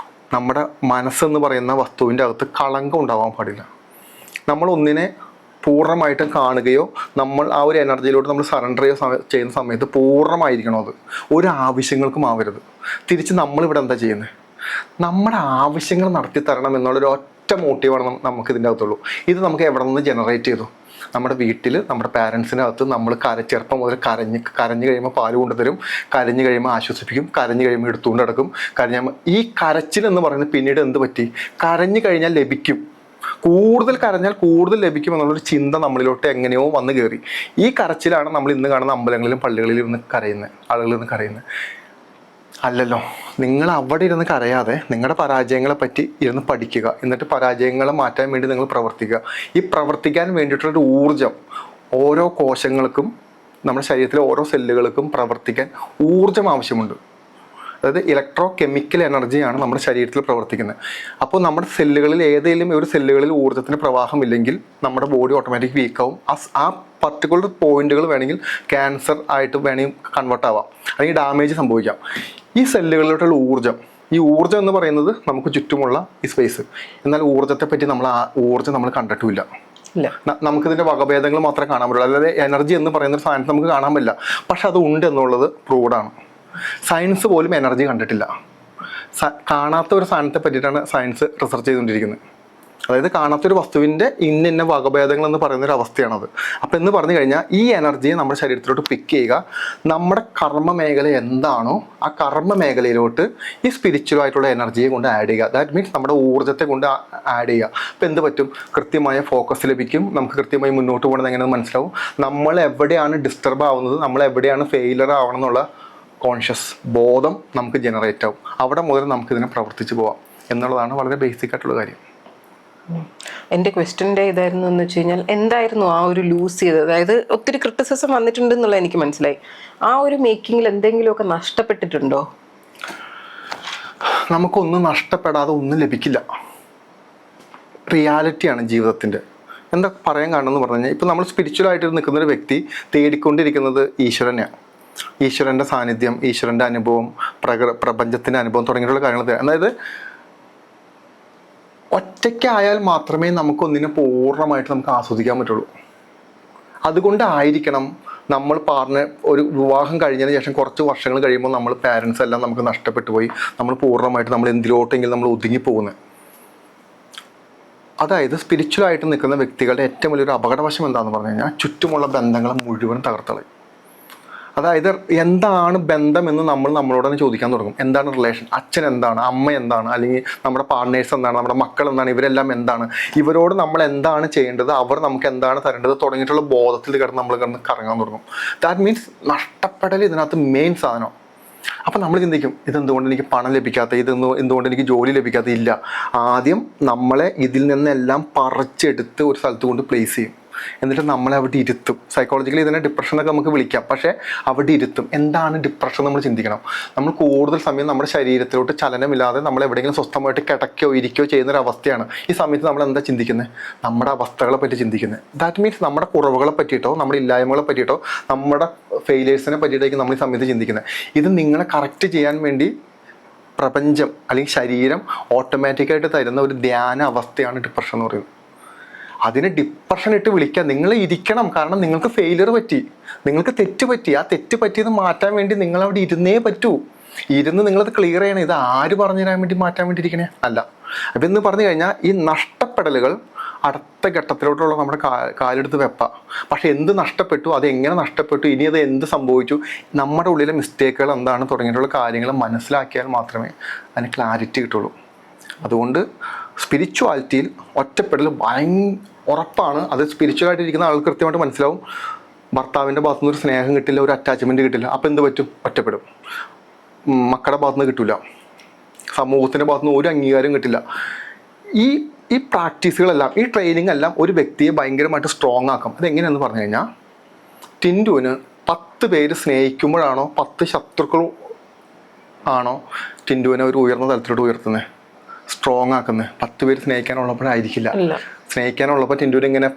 നമ്മുടെ മനസ്സെന്ന് പറയുന്ന വസ്തുവിൻ്റെ അകത്ത് കളങ്കം ഉണ്ടാവാൻ പാടില്ല. നമ്മൾ ഒന്നിനെ പൂർണ്ണമായിട്ടും കാണുകയോ നമ്മൾ ആ ഒരു എനർജിയിലോട്ട് നമ്മൾ സറണ്ടർ ചെയ്യുന്ന സമയത്ത് പൂർണ്ണമായിരിക്കണം. അത് ഒരു ആവശ്യങ്ങൾക്കും ആവരുത്. തിരിച്ച് നമ്മളിവിടെ എന്താ ചെയ്യുന്നത്? നമ്മുടെ ആവശ്യങ്ങൾ നടത്തി തരണം എന്നുള്ളൊരു ഒറ്റ മോട്ടീവാണ് നമുക്ക് ഇതിൻ്റെ അകത്തുള്ളൂ. ഇത് നമുക്ക് എവിടെ നിന്ന് ജനറേറ്റ് ചെയ്തു? നമ്മുടെ വീട്ടിൽ നമ്മുടെ പാരൻസിൻ്റെ അകത്ത് നമ്മൾ ചെറുപ്പം മുതൽ കരഞ്ഞു കഴിയുമ്പോൾ പാല് കൊണ്ടുതരും, കരഞ്ഞു കഴിയുമ്പോൾ ആശ്വസിപ്പിക്കും, കരഞ്ഞു കഴിയുമ്പോൾ എടുത്തുകൊണ്ട് നടക്കും, ഈ കരച്ചിൽ എന്ന് പറയുന്നത് പിന്നീട് എന്ത് പറ്റി? കരഞ്ഞു കഴിഞ്ഞാൽ ലഭിക്കും, കൂടുതൽ കരഞ്ഞാൽ കൂടുതൽ ലഭിക്കും എന്നുള്ളൊരു ചിന്ത നമ്മളിലോട്ട് എങ്ങനെയോ വന്ന് കയറി. ഈ കരച്ചിലാണ് നമ്മൾ ഇന്ന് കാണുന്ന അമ്പലങ്ങളിലും പള്ളികളിലും ഇരുന്ന് കരയുന്നത്, ആളുകൾ ഇരുന്ന് കരയുന്നത്. അല്ലല്ലോ, നിങ്ങൾ അവിടെ ഇരുന്ന് കരയാതെ നിങ്ങളുടെ പരാജയങ്ങളെ പറ്റി ഇരുന്ന് പഠിക്കുക, എന്നിട്ട് പരാജയങ്ങളെ മാറ്റാൻ വേണ്ടി നിങ്ങൾ പ്രവർത്തിക്കുക. ഈ പ്രവർത്തിക്കാൻ വേണ്ടിയിട്ടുള്ളൊരു ഊർജം ഓരോ കോശങ്ങൾക്കും, നമ്മുടെ ശരീരത്തിലെ ഓരോ സെല്ലുകൾക്കും പ്രവർത്തിക്കാൻ ഊർജം ആവശ്യമുണ്ട്. അതായത് ഇലക്ട്രോ കെമിക്കൽ എനർജിയാണ് നമ്മുടെ ശരീരത്തിൽ പ്രവർത്തിക്കുന്നത്. അപ്പോൾ നമ്മുടെ സെല്ലുകളിൽ ഏതെങ്കിലും ഒരു സെല്ലുകളിൽ ഊർജ്ജത്തിന് പ്രവാഹമില്ലെങ്കിൽ നമ്മുടെ ബോഡി ഓട്ടോമാറ്റിക് വീക്കാവും. ആ പർട്ടിക്കുലർ പോയിന്റുകൾ വേണമെങ്കിൽ ക്യാൻസർ ആയിട്ട് വേണമെങ്കിൽ കൺവേർട്ട് ആവാം, അല്ലെങ്കിൽ ഡാമേജ് സംഭവിക്കാം. ഈ സെല്ലുകളിലോട്ടുള്ള ഈ ഊർജ്ജം എന്ന് പറയുന്നത് നമുക്ക് ചുറ്റുമുള്ള ഈ സ്പേസ്. എന്നാൽ ഊർജ്ജത്തെ പറ്റി ഊർജ്ജം നമ്മൾ കണ്ടിട്ടുമില്ല. നമുക്കിതിൻ്റെ വകഭേദങ്ങൾ മാത്രമേ കാണാൻ പറ്റുള്ളൂ. അല്ലാതെ എനർജി എന്ന് പറയുന്ന ഒരു സാധനത്തെ നമുക്ക് കാണാൻ പറ്റില്ല. പക്ഷെ അത് ഉണ്ട് എന്നുള്ളത് പ്രൂവ്ഡാണ്. സയൻസ് പോലും എനർജി കണ്ടിട്ടില്ല. കാണാത്ത ഒരു സാധനത്തെ പറ്റിയിട്ടാണ് സയൻസ് റിസർച്ച് ചെയ്തുകൊണ്ടിരിക്കുന്നത്. അതായത് കാണാത്തൊരു വസ്തുവിൻ്റെ ഇന്ന വകഭേദങ്ങൾ എന്ന് പറയുന്നൊരു അവസ്ഥയാണത്. അപ്പം എന്ന് പറഞ്ഞു കഴിഞ്ഞാൽ ഈ എനർജിയെ നമ്മുടെ ശരീരത്തിലോട്ട് പിക്ക് ചെയ്യുക, നമ്മുടെ കർമ്മ മേഖല എന്താണോ ആ കർമ്മ മേഖലയിലോട്ട് ഈ സ്പിരിച്വലായിട്ടുള്ള എനർജിയെ കൊണ്ട് ആഡ് ചെയ്യുക. ദാറ്റ് മീൻസ് നമ്മുടെ ഊർജ്ജത്തെ കൊണ്ട് ആഡ് ചെയ്യുക. അപ്പം എന്ത് പറ്റും? കൃത്യമായ ഫോക്കസ് ലഭിക്കും, നമുക്ക് കൃത്യമായി മുന്നോട്ട് പോകുന്നത് എങ്ങനെയെന്ന് മനസ്സിലാവും. നമ്മൾ എവിടെയാണ് ഡിസ്റ്റർബ് ആവുന്നത്, നമ്മൾ എവിടെയാണ് ഫെയിലർ ആവണം എന്നുള്ള കോൺഷ്യസ് ബോധം നമുക്ക് ജനറേറ്റ് ആവും. അവിടെ മുതൽ നമുക്കിതിനെ പ്രവർത്തിച്ച് പോവാം എന്നുള്ളതാണ് വളരെ ബേസിക് ആയിട്ടുള്ള കാര്യം. എൻ്റെ ക്വസ്റ്റ്യൻ്റെ ഇതായിരുന്നു എന്ന് വെച്ച് കഴിഞ്ഞാൽ, എന്തായിരുന്നു ആ ഒരു ലൂസ് ചെയ്തത്? അതായത് ഒത്തിരി ക്രിറ്റിസിസം വന്നിട്ടുണ്ട് എന്നുള്ളത് എനിക്ക് മനസ്സിലായി. ആ ഒരു മേക്കിങ്ങിൽ എന്തെങ്കിലുമൊക്കെ നഷ്ടപ്പെട്ടിട്ടുണ്ടോ? നമുക്കൊന്നും നഷ്ടപ്പെടാതെ ഒന്നും ലഭിക്കില്ല. റിയാലിറ്റിയാണ് ജീവിതത്തിൻ്റെ. എന്താ പറയാൻ കാണുമെന്ന് പറഞ്ഞു കഴിഞ്ഞാൽ, ഇപ്പം നമ്മൾ സ്പിരിച്വലായിട്ട് നിൽക്കുന്നൊരു വ്യക്തി തേടിക്കൊണ്ടിരിക്കുന്നത് ഈശ്വരനെയാണ്. ഈശ്വരൻ്റെ സാന്നിധ്യം, ഈശ്വരൻ്റെ അനുഭവം, പ്രപഞ്ചത്തിൻ്റെ അനുഭവം തുടങ്ങിയിട്ടുള്ള കാര്യങ്ങൾ. അതായത് ഒറ്റയ്ക്കായാൽ മാത്രമേ നമുക്കൊന്നിനെ പൂർണ്ണമായിട്ട് നമുക്ക് ആസ്വദിക്കാൻ പറ്റുള്ളൂ. അതുകൊണ്ടായിരിക്കണം നമ്മൾ ഒരു വിവാഹം കഴിഞ്ഞതിന് ശേഷം കുറച്ച് വർഷങ്ങൾ കഴിയുമ്പോൾ നമ്മൾ പാരൻസ് എല്ലാം നമുക്ക് നഷ്ടപ്പെട്ടു പോയി, നമ്മൾ പൂർണ്ണമായിട്ട് നമ്മൾ എന്തിലോട്ടെങ്കിലും നമ്മൾ ഒതുങ്ങിപ്പോകുന്നത്. അതായത് സ്പിരിച്വലായിട്ട് നിൽക്കുന്ന വ്യക്തികളുടെ ഏറ്റവും വലിയൊരു അപകടവശം എന്താണെന്ന് പറഞ്ഞു കഴിഞ്ഞാൽ, ചുറ്റുമുള്ള ബന്ധങ്ങളെ മുഴുവൻ തകർത്തളയും. അതായത് എന്താണ് ബന്ധം എന്ന് നമ്മളോട് തന്നെ ചോദിക്കാൻ തുടങ്ങും. എന്താണ് റിലേഷൻ? അച്ഛൻ എന്താണ്, അമ്മ എന്താണ്, അല്ലെങ്കിൽ നമ്മുടെ പാർട്ട്നേഴ്സ് എന്താണ്, നമ്മുടെ മക്കൾ എന്താണ്, ഇവരെല്ലാം എന്താണ്, ഇവരോട് നമ്മൾ എന്താണ് ചെയ്യേണ്ടത്, അവർ നമുക്ക് എന്താണ് തരേണ്ടത് തുടങ്ങിയിട്ടുള്ള ബോധത്തിൽ നമ്മൾ കറങ്ങാൻ തുടങ്ങും. ദാറ്റ് മീൻസ് നഷ്ടപ്പെടൽ ഇതിനകത്ത് മെയിൻ സാധനം. അപ്പം നമ്മൾ ചിന്തിക്കും, ഇതെന്തുകൊണ്ട് എനിക്ക് പണം ലഭിക്കാത്ത, എന്തുകൊണ്ട് എനിക്ക് ജോലി ലഭിക്കാത്ത? ഇല്ല, ആദ്യം നമ്മളെ ഇതിൽ നിന്നെല്ലാം പറിച്ചെടുത്ത് ഒരു സ്ഥലത്ത് കൊണ്ട് പ്ലേസ് ചെയ്യും. എന്നിട്ട് നമ്മളെ അവിടെ ഇരുത്തും. സൈക്കോളജിക്കലി ഇതിനെ ഡിപ്രഷനൊക്കെ നമുക്ക് വിളിക്കാം. പക്ഷേ അവിടെ ഇരുത്തും. എന്താണ് ഡിപ്രഷൻ നമ്മൾ ചിന്തിക്കണം. നമ്മൾ കൂടുതൽ സമയം നമ്മുടെ ശരീരത്തിലോട്ട് ചലനമില്ലാതെ നമ്മൾ എവിടെയെങ്കിലും സ്വസ്ഥമായിട്ട് കിടക്കുകയോ ഇരിക്കുകയോ ചെയ്യുന്നൊരവസ്ഥയാണ്. ഈ സമയത്ത് നമ്മൾ എന്താ ചിന്തിക്കുന്നത്? നമ്മുടെ അവസ്ഥകളെ പറ്റി ചിന്തിക്കുന്നത്. ദാറ്റ് മീൻസ് നമ്മുടെ കുറവുകളെ പറ്റിയിട്ടോ നമ്മുടെ ഇല്ലായ്മകളെ പറ്റിയിട്ടോ നമ്മുടെ ഫെയിലിയേഴ്സിനെ പറ്റിയിട്ടായിരിക്കും നമ്മൾ ഈ സമയത്ത് ചിന്തിക്കുന്നത്. ഇത് നിങ്ങളെ കറക്റ്റ് ചെയ്യാൻ വേണ്ടി പ്രപഞ്ചം അല്ലെങ്കിൽ ശരീരം ഓട്ടോമാറ്റിക്കായിട്ട് തരുന്ന ഒരു ധ്യാന അവസ്ഥയാണ് ഡിപ്രഷൻ എന്ന് പറയുന്നത്. അതിനെ ഡിപ്രഷൻ ഇട്ട് വിളിക്കുക. നിങ്ങൾ ഇരിക്കണം, കാരണം നിങ്ങൾക്ക് ഫെയിലിയർ പറ്റി, നിങ്ങൾക്ക് തെറ്റ് പറ്റി. ആ തെറ്റ് പറ്റിയത് മാറ്റാൻ വേണ്ടി നിങ്ങൾ അവിടെ ഇരുന്നേ പറ്റൂ. ഇരുന്ന് നിങ്ങളത് ക്ലിയർ ചെയ്യണം. ഇത് ആര് പറഞ്ഞു തരാൻ വേണ്ടി മാറ്റാൻ വേണ്ടി ഇരിക്കണേ അല്ല. അപ്പം എന്ന് പറഞ്ഞു കഴിഞ്ഞാൽ ഈ നഷ്ടപ്പെടലുകൾ അടുത്ത ഘട്ടത്തിലോട്ടുള്ള നമ്മുടെ കാലെടുത്ത് വെപ്പ. പക്ഷെ എന്ത് നഷ്ടപ്പെട്ടു, അത് എങ്ങനെ നഷ്ടപ്പെട്ടു, ഇനി അത് എന്ത് സംഭവിച്ചു, നമ്മുടെ ഉള്ളിലെ മിസ്റ്റേക്കുകൾ എന്താണ് തുടങ്ങിയിട്ടുള്ള കാര്യങ്ങൾ മനസ്സിലാക്കിയാൽ മാത്രമേ അതിന് ക്ലാരിറ്റി കിട്ടുള്ളൂ. അതുകൊണ്ട് സ്പിരിച്വാലിറ്റിയിൽ ഒറ്റപ്പെടൽ ഉറപ്പാണ്. അത് സ്പിരിച്വലായിട്ട് ഇരിക്കുന്ന ആൾക്ക് കൃത്യമായിട്ട് മനസ്സിലാവും. ഭർത്താവിൻ്റെ ഭാഗത്തുനിന്ന് ഒരു സ്നേഹം കിട്ടില്ല, ഒരു അറ്റാച്ച്മെൻറ്റ് കിട്ടില്ല. അപ്പോൾ എന്ത് പറ്റും? ഒറ്റപ്പെടും. മക്കളുടെ ഭാഗത്തുനിന്ന് കിട്ടില്ല, സമൂഹത്തിൻ്റെ ഭാഗത്തുനിന്ന് ഒരു അംഗീകാരം കിട്ടില്ല. ഈ പ്രാക്ടീസുകളെല്ലാം, ഈ ട്രെയിനിങ് എല്ലാം ഒരു വ്യക്തിയെ ഭയങ്കരമായിട്ട് സ്ട്രോങ് ആക്കും. അതെങ്ങനെയാണെന്ന് പറഞ്ഞു കഴിഞ്ഞാൽ, ടിൻറ്റുവിന് 10 പേര് സ്നേഹിക്കുമ്പോഴാണോ 10 ശത്രുക്കൾ ആണോ ടിൻറ്റുവിനെ ഒരു ഉയർന്ന തലത്തിലോട്ട് ഉയർത്തുന്നത്, സ്ട്രോങ് ആക്കുന്നത്? 10 പേര് സ്നേഹിക്കാനുള്ളപ്പോഴായിരിക്കില്ല. സ്നേഹിക്കാനുള്ളപ്പോൾ ടിൻറ്റുവിനെ ഇങ്ങനെ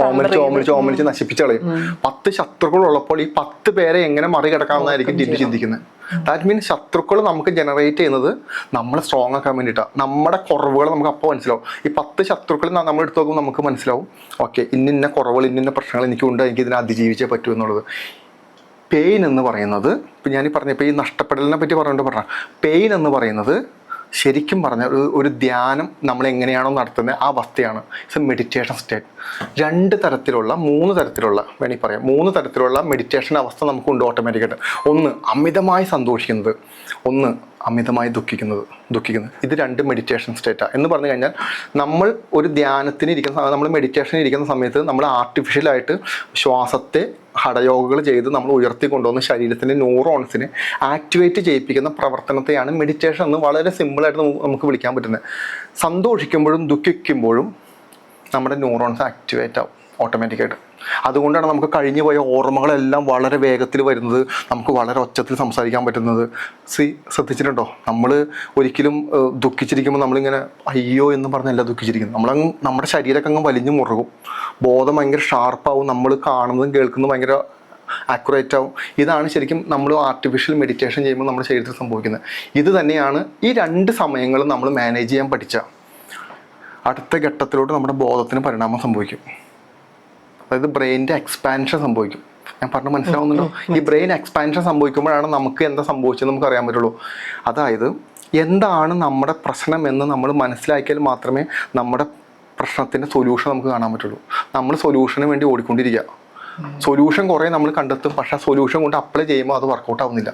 ഓമനിച്ച് നശിപ്പിച്ചു കളയും. 10 ശത്രുക്കൾ ഉള്ളപ്പോൾ ഈ 10 പേരെ എങ്ങനെ മറികടക്കാമെന്നായിരിക്കും ടിൻറ്റു ചിന്തിക്കുന്നത്. ദാറ്റ് മീൻസ് ശത്രുക്കൾ നമുക്ക് ജനറേറ്റ് ചെയ്യുന്നത് നമ്മളെ സ്ട്രോങ് ആക്കാൻ വേണ്ടിയിട്ടാണ്. നമ്മുടെ കുറവുകൾ നമുക്ക് അപ്പോൾ മനസ്സിലാവും. ഈ 10 ശത്രുക്കൾ നമ്മൾ എടുത്ത് നോക്കുമ്പോൾ നമുക്ക് മനസ്സിലാവും, ഓക്കെ ഇന്ന കുറവുകൾ ഇന്ന പ്രശ്നങ്ങൾ എനിക്കുണ്ട്, എനിക്ക് ഇതിനെ അതിജീവിച്ചേ പറ്റൂ എന്നുള്ളത്. പെയിൻ എന്ന് പറയുന്നത്, ഇപ്പം ഞാൻ പറഞ്ഞപ്പോൾ ഈ നഷ്ടപ്പെടലിനെ പറ്റി പറഞ്ഞ പെയിൻ എന്ന് പറയുന്നത് ശരിക്കും പറഞ്ഞാൽ ഒരു ധ്യാനം നമ്മൾ എങ്ങനെയാണോ നടത്തുന്നത് ആ അവസ്ഥയാണ്. It's A meditation state. 3 തരത്തിലുള്ള വേണമെങ്കിൽ പറയാം 3 തരത്തിലുള്ള മെഡിറ്റേഷൻ അവസ്ഥ നമുക്കുണ്ട് ഓട്ടോമാറ്റിക്കായിട്ട്. ഒന്ന് അമിതമായി സന്തോഷിക്കുന്നത്, ഒന്ന് അമിതമായി ദുഃഖിക്കുന്നത്. ഇത് 2 മെഡിറ്റേഷൻ സ്റ്റേറ്റാണ്. എന്ന് പറഞ്ഞു കഴിഞ്ഞാൽ നമ്മൾ ഒരു ധ്യാനത്തിന് ഇരിക്കുന്ന, നമ്മൾ മെഡിറ്റേഷൻ ഇരിക്കുന്ന സമയത്ത് നമ്മൾ ആർട്ടിഫിഷ്യലായിട്ട് ശ്വാസത്തെ ഹഠയോഗകൾ ചെയ്ത് നമ്മൾ ഉയർത്തിക്കൊണ്ടുവന്ന് ശരീരത്തിൻ്റെ ന്യൂറോൺസിനെ ആക്ടിവേറ്റ് ചെയ്യിപ്പിക്കുന്ന പ്രവർത്തനത്തെയാണ് മെഡിറ്റേഷൻ എന്ന് വളരെ സിമ്പിളായിട്ട് നമുക്ക് വിളിക്കാൻ പറ്റുന്നത്. സന്തോഷിക്കുമ്പോഴും ദുഃഖിക്കുമ്പോഴും നമ്മുടെ ന്യൂറോൺസ് ആക്ടിവേറ്റ് ആവും ഓട്ടോമാറ്റിക്കായിട്ട്. അതുകൊണ്ടാണ് നമുക്ക് കഴിഞ്ഞു പോയ ഓർമ്മകളെല്ലാം വളരെ വേഗത്തിൽ വരുന്നത്, നമുക്ക് വളരെ ഒച്ചത്തിൽ സംസാരിക്കാൻ പറ്റുന്നത്. ശ്രദ്ധിച്ചിട്ടുണ്ടോ? നമ്മൾ ഒരിക്കലും ദുഃഖിച്ചിരിക്കുമ്പോൾ നമ്മളിങ്ങനെ അയ്യോ എന്ന് പറഞ്ഞല്ല ദുഃഖിച്ചിരിക്കുന്നത്, നമ്മുടെ ശരീരമൊക്കെ അങ്ങ് വലിഞ്ഞു മുറുകും, ബോധം ഭയങ്കര ഷാർപ്പാവും, നമ്മൾ കാണുന്നതും കേൾക്കുന്നതും ഭയങ്കര ആക്യുറേറ്റ് ആവും. ഇതാണ് ശരിക്കും നമ്മൾ ആർട്ടിഫിഷ്യൽ മെഡിറ്റേഷൻ ചെയ്യുമ്പോൾ നമ്മുടെ ശരീരത്തിൽ സംഭവിക്കുന്നത്. ഇത് തന്നെയാണ് ഈ 2 സമയങ്ങളും നമ്മൾ മാനേജ് ചെയ്യാൻ പഠിച്ച അടുത്ത ഘട്ടത്തിലോട്ട് നമ്മുടെ ബോധത്തിന് പരിണാമം സംഭവിക്കും. അതായത് ബ്രെയിനിൻ്റെ എക്സ്പാൻഷൻ സംഭവിക്കും. ഞാൻ പറഞ്ഞ് മനസ്സിലാവുന്നുണ്ടോ? ഈ ബ്രെയിൻ എക്സ്പാൻഷൻ സംഭവിക്കുമ്പോഴാണ് നമുക്ക് എന്താ സംഭവിച്ചത് നമുക്ക് അറിയാൻ പറ്റുള്ളൂ. അതായത് എന്താണ് നമ്മുടെ പ്രശ്നം എന്ന് നമ്മൾ മനസ്സിലാക്കിയാൽ മാത്രമേ നമ്മുടെ പ്രശ്നത്തിൻ്റെ സൊല്യൂഷൻ നമുക്ക് കാണാൻ പറ്റുള്ളൂ. നമ്മൾ സൊല്യൂഷന് വേണ്ടി ഓടിക്കൊണ്ടിരിക്കുക. സൊല്യൂഷൻ കുറേ നമ്മൾ കണ്ടെത്തും, പക്ഷേ ആ സൊല്യൂഷൻ കൊണ്ട് അപ്ലൈ ചെയ്യുമ്പോൾ അത് വർക്കൗട്ട് ആവുന്നില്ല.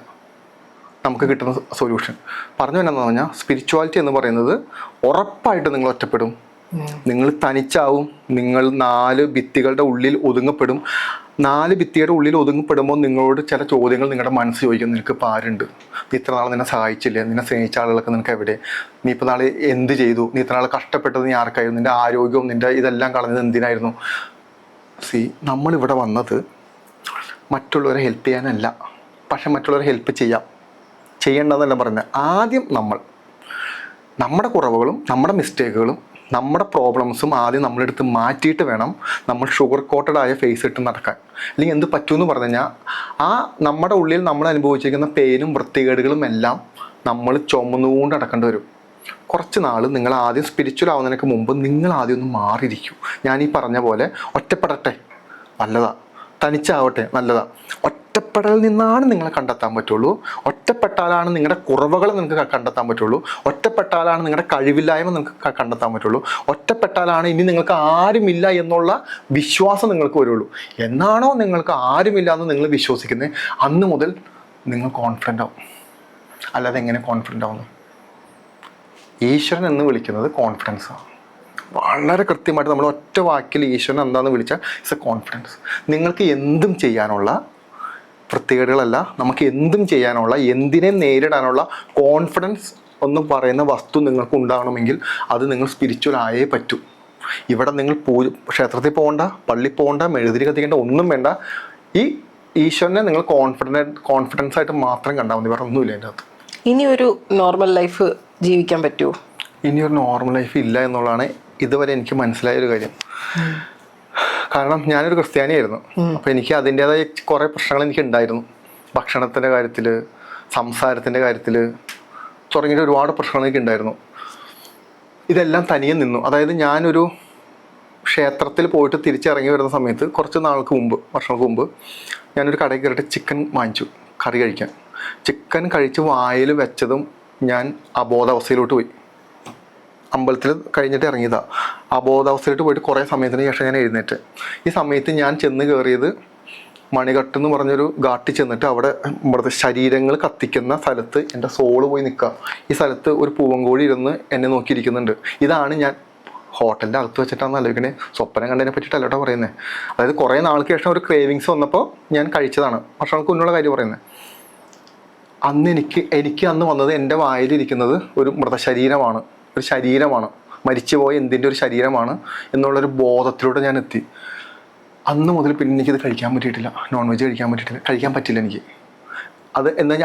നമുക്ക് കിട്ടുന്ന സൊല്യൂഷൻ പറഞ്ഞു എന്നാന്ന് പറഞ്ഞാൽ, സ്പിരിച്വാലിറ്റി എന്ന് പറയുന്നത് ഉറപ്പായിട്ട് നിങ്ങൾ ഒറ്റപ്പെടും, നിങ്ങൾ തനിച്ചാവും, നിങ്ങൾ 4 ഭിത്തികളുടെ ഉള്ളിൽ ഒതുങ്ങപ്പെടും. 4 ഭിത്തിയുടെ ഉള്ളിൽ ഒതുങ്ങപ്പെടുമ്പോൾ നിങ്ങളോട് ചില ചോദ്യങ്ങൾ നിങ്ങളുടെ മനസ്സ് ചോദിക്കും. നിനക്ക് ഇപ്പോൾ ആരുണ്ട്? നീ ഇത്ര നാൾ നിന്നെ സഹായിച്ചില്ലേ? നിന്നെ സ്നേഹിച്ച ആളുകളൊക്കെ നിനക്ക് എവിടെ? നീ ഇപ്പോൾ നാളെ എന്ത് ചെയ്തു? നീ ഇത്ര നാൾ കഷ്ടപ്പെട്ടത് നീ ആർക്കായിരുന്നു? നിൻ്റെ ആരോഗ്യവും നിൻ്റെ ഇതെല്ലാം കളഞ്ഞത് എന്തിനായിരുന്നു? നമ്മളിവിടെ വന്നത് മറ്റുള്ളവരെ ഹെൽപ്പ് ചെയ്യാനല്ല, പക്ഷെ മറ്റുള്ളവരെ ഹെൽപ്പ് ചെയ്യേണ്ടതെന്നല്ല പറയുന്നത്. ആദ്യം നമ്മുടെ കുറവുകളും നമ്മുടെ മിസ്റ്റേക്കുകളും നമ്മുടെ പ്രോബ്ലംസും ആദ്യം നമ്മളെടുത്ത് മാറ്റിയിട്ട് വേണം നമ്മൾ ഷുഗർ കോട്ടഡായ ഫേസ് ഇട്ട് നടക്കാൻ. അല്ലെങ്കിൽ എന്ത് പറ്റുമെന്ന് പറഞ്ഞു കഴിഞ്ഞാൽ ആ നമ്മുടെ ഉള്ളിൽ നമ്മൾ അനുഭവിച്ചിരിക്കുന്ന പെയിനും വൃത്തികേടുകളും എല്ലാം നമ്മൾ ചുമന്നുകൊണ്ട് നടക്കേണ്ടി വരും. കുറച്ച് നാൾ നിങ്ങൾ ആദ്യം സ്പിരിച്വൽ ആവുന്നതിനൊക്കെ മുമ്പ് നിങ്ങൾ ആദ്യം ഒന്ന് മാറിയിരിക്കൂ. ഞാൻ ഈ പറഞ്ഞ പോലെ ഒറ്റപ്പെടട്ടെ, നല്ലതാ. തനിച്ചാവട്ടെ, നല്ലതാ. ഒറ്റപ്പെടലിൽ നിന്നാണ് നിങ്ങളെ കണ്ടെത്താൻ പറ്റുള്ളൂ. ഒറ്റപ്പെട്ടാലാണ് നിങ്ങളുടെ കുറവുകൾ നിങ്ങൾക്ക് കണ്ടെത്താൻ പറ്റുള്ളൂ. ഒറ്റപ്പെട്ടാലാണ് നിങ്ങളുടെ കഴിവില്ലായ്മ നിങ്ങൾക്ക് കണ്ടെത്താൻ പറ്റുള്ളൂ. ഒറ്റപ്പെട്ടാലാണ് ഇനി നിങ്ങൾക്ക് ആരുമില്ല എന്നുള്ള വിശ്വാസം നിങ്ങൾക്ക് വരുള്ളൂ. എന്നാണോ നിങ്ങൾക്ക് ആരുമില്ല എന്ന് നിങ്ങൾ വിശ്വസിക്കുന്നത്, അന്ന് മുതൽ നിങ്ങൾ കോൺഫിഡൻ്റ് ആവും. അല്ലാതെ എങ്ങനെ കോൺഫിഡൻ്റ് ആവുന്നു? ഈശ്വരൻ എന്ന് വിളിക്കുന്നത് കോൺഫിഡൻസാണ്. വളരെ കൃത്യമായിട്ട് നമ്മൾ ഒറ്റ വാക്കിൽ ഈശ്വരൻ എന്താണെന്ന് വിളിച്ചാൽ ഇറ്റ്സ് എ കോൺഫിഡൻസ്. നിങ്ങൾക്ക് എന്തും ചെയ്യാനുള്ള വൃത്തികേടുകളല്ല, നമുക്ക് എന്തും ചെയ്യാനുള്ള, എന്തിനെ നേരിടാനുള്ള കോൺഫിഡൻസ് എന്ന് പറയുന്ന വസ്തു നിങ്ങൾക്ക് ഉണ്ടാകണമെങ്കിൽ അത് നിങ്ങൾ സ്പിരിച്വൽ ആയേ പറ്റൂ. ഇവിടെ നിങ്ങൾ ക്ഷേത്രത്തിൽ പോകണ്ട, പള്ളി പോകണ്ട, മെഴുതിരി കത്തിക്കേണ്ട, ഒന്നും വേണ്ട. ഈ ഈശ്വരനെ നിങ്ങൾ കോൺഫിഡൻസ് ആയിട്ട് മാത്രം കണ്ടാൽ മതി, വേറെ ഒന്നുമില്ല അതിൻ്റെ അകത്ത്. ഇനി ഒരു നോർമൽ ലൈഫ് ജീവിക്കാൻ പറ്റുമോ? ഇനിയൊരു നോർമൽ ലൈഫ് ഇല്ല എന്നുള്ളതാണ് ഇതുവരെ എനിക്ക് മനസ്സിലായൊരു കാര്യം. കാരണം ഞാനൊരു ക്രിസ്ത്യാനിയായിരുന്നു. അപ്പോൾ എനിക്ക് അതിൻ്റേതായ കുറേ പ്രശ്നങ്ങൾ എനിക്ക് ഉണ്ടായിരുന്നു. ഭക്ഷണത്തിൻ്റെ കാര്യത്തിൽ, സംസാരത്തിൻ്റെ കാര്യത്തിൽ തുടങ്ങിയിട്ട് ഒരുപാട് പ്രശ്നങ്ങൾ എനിക്ക് ഉണ്ടായിരുന്നു. ഇതെല്ലാം തനിയെ നിന്നു. അതായത് ഞാനൊരു ക്ഷേത്രത്തിൽ പോയിട്ട് തിരിച്ചിറങ്ങി വരുന്ന സമയത്ത് കുറച്ച് വർഷങ്ങൾക്ക് മുമ്പ് ഞാനൊരു കടയിൽ കയറിയിട്ട് ചിക്കൻ വാങ്ങിച്ചു കറി കഴിക്കാൻ. ചിക്കൻ കഴിച്ച് വായിൽ വെച്ചതും ഞാൻ അബോധാവസ്ഥയിലോട്ട് പോയി. അമ്പലത്തിൽ കഴിഞ്ഞിട്ട് ഇറങ്ങിയതാണ്. അബോധാവസ്ഥയിലോട്ട് പോയിട്ട് കുറേ സമയത്തിന് ശേഷം ഞാൻ എഴുന്നേറ്റ്. ഈ സമയത്ത് ഞാൻ ചെന്ന് കയറിയത് മണികട്ട് എന്ന് പറഞ്ഞൊരു ഘാട്ടിൽ ചെന്നിട്ട് അവിടെ ഇവിടുത്തെ ശരീരങ്ങൾ കത്തിക്കുന്ന സ്ഥലത്ത് എൻ്റെ സോള് പോയി നിൽക്കുക. ഈ സ്ഥലത്ത് ഒരു പൂവങ്കോഴി ഇരുന്ന് എന്നെ നോക്കിയിരിക്കുന്നുണ്ട്. ഇതാണ് ഞാൻ ഹോട്ടലിൻ്റെ അകത്ത് വെച്ചിട്ടാണ് ആലോചിക്കണേ, സ്വപ്നം കണ്ടതിനെ പറ്റിയിട്ടല്ല കേട്ടോ പറയുന്നത്. അതായത് കുറേ നാൾക്ക് ശേഷം ഒരു ക്രേവിങ്സ് വന്നപ്പോൾ ഞാൻ കഴിച്ചതാണ്. വർഷങ്ങൾക്ക് മുന്നുള്ള കാര്യം പറയുന്നത്. അന്ന് എനിക്ക് അന്ന് വന്നത് എൻ്റെ വായിലിരിക്കുന്നത് ഒരു മൃതശരീരമാണ്, ഒരു ശരീരമാണ്, മരിച്ചുപോയ എന്തിൻ്റെ ഒരു ശരീരമാണ് എന്നുള്ളൊരു ബോധത്തിലൂടെ ഞാൻ എത്തി. അന്ന് മുതൽ പിന്നെ എനിക്കിത് കഴിക്കാൻ പറ്റിയിട്ടില്ല. നോൺ വെജ് കഴിക്കാൻ പറ്റിയിട്ടില്ല, കഴിക്കാൻ പറ്റില്ല എനിക്ക്. അത് എന്താ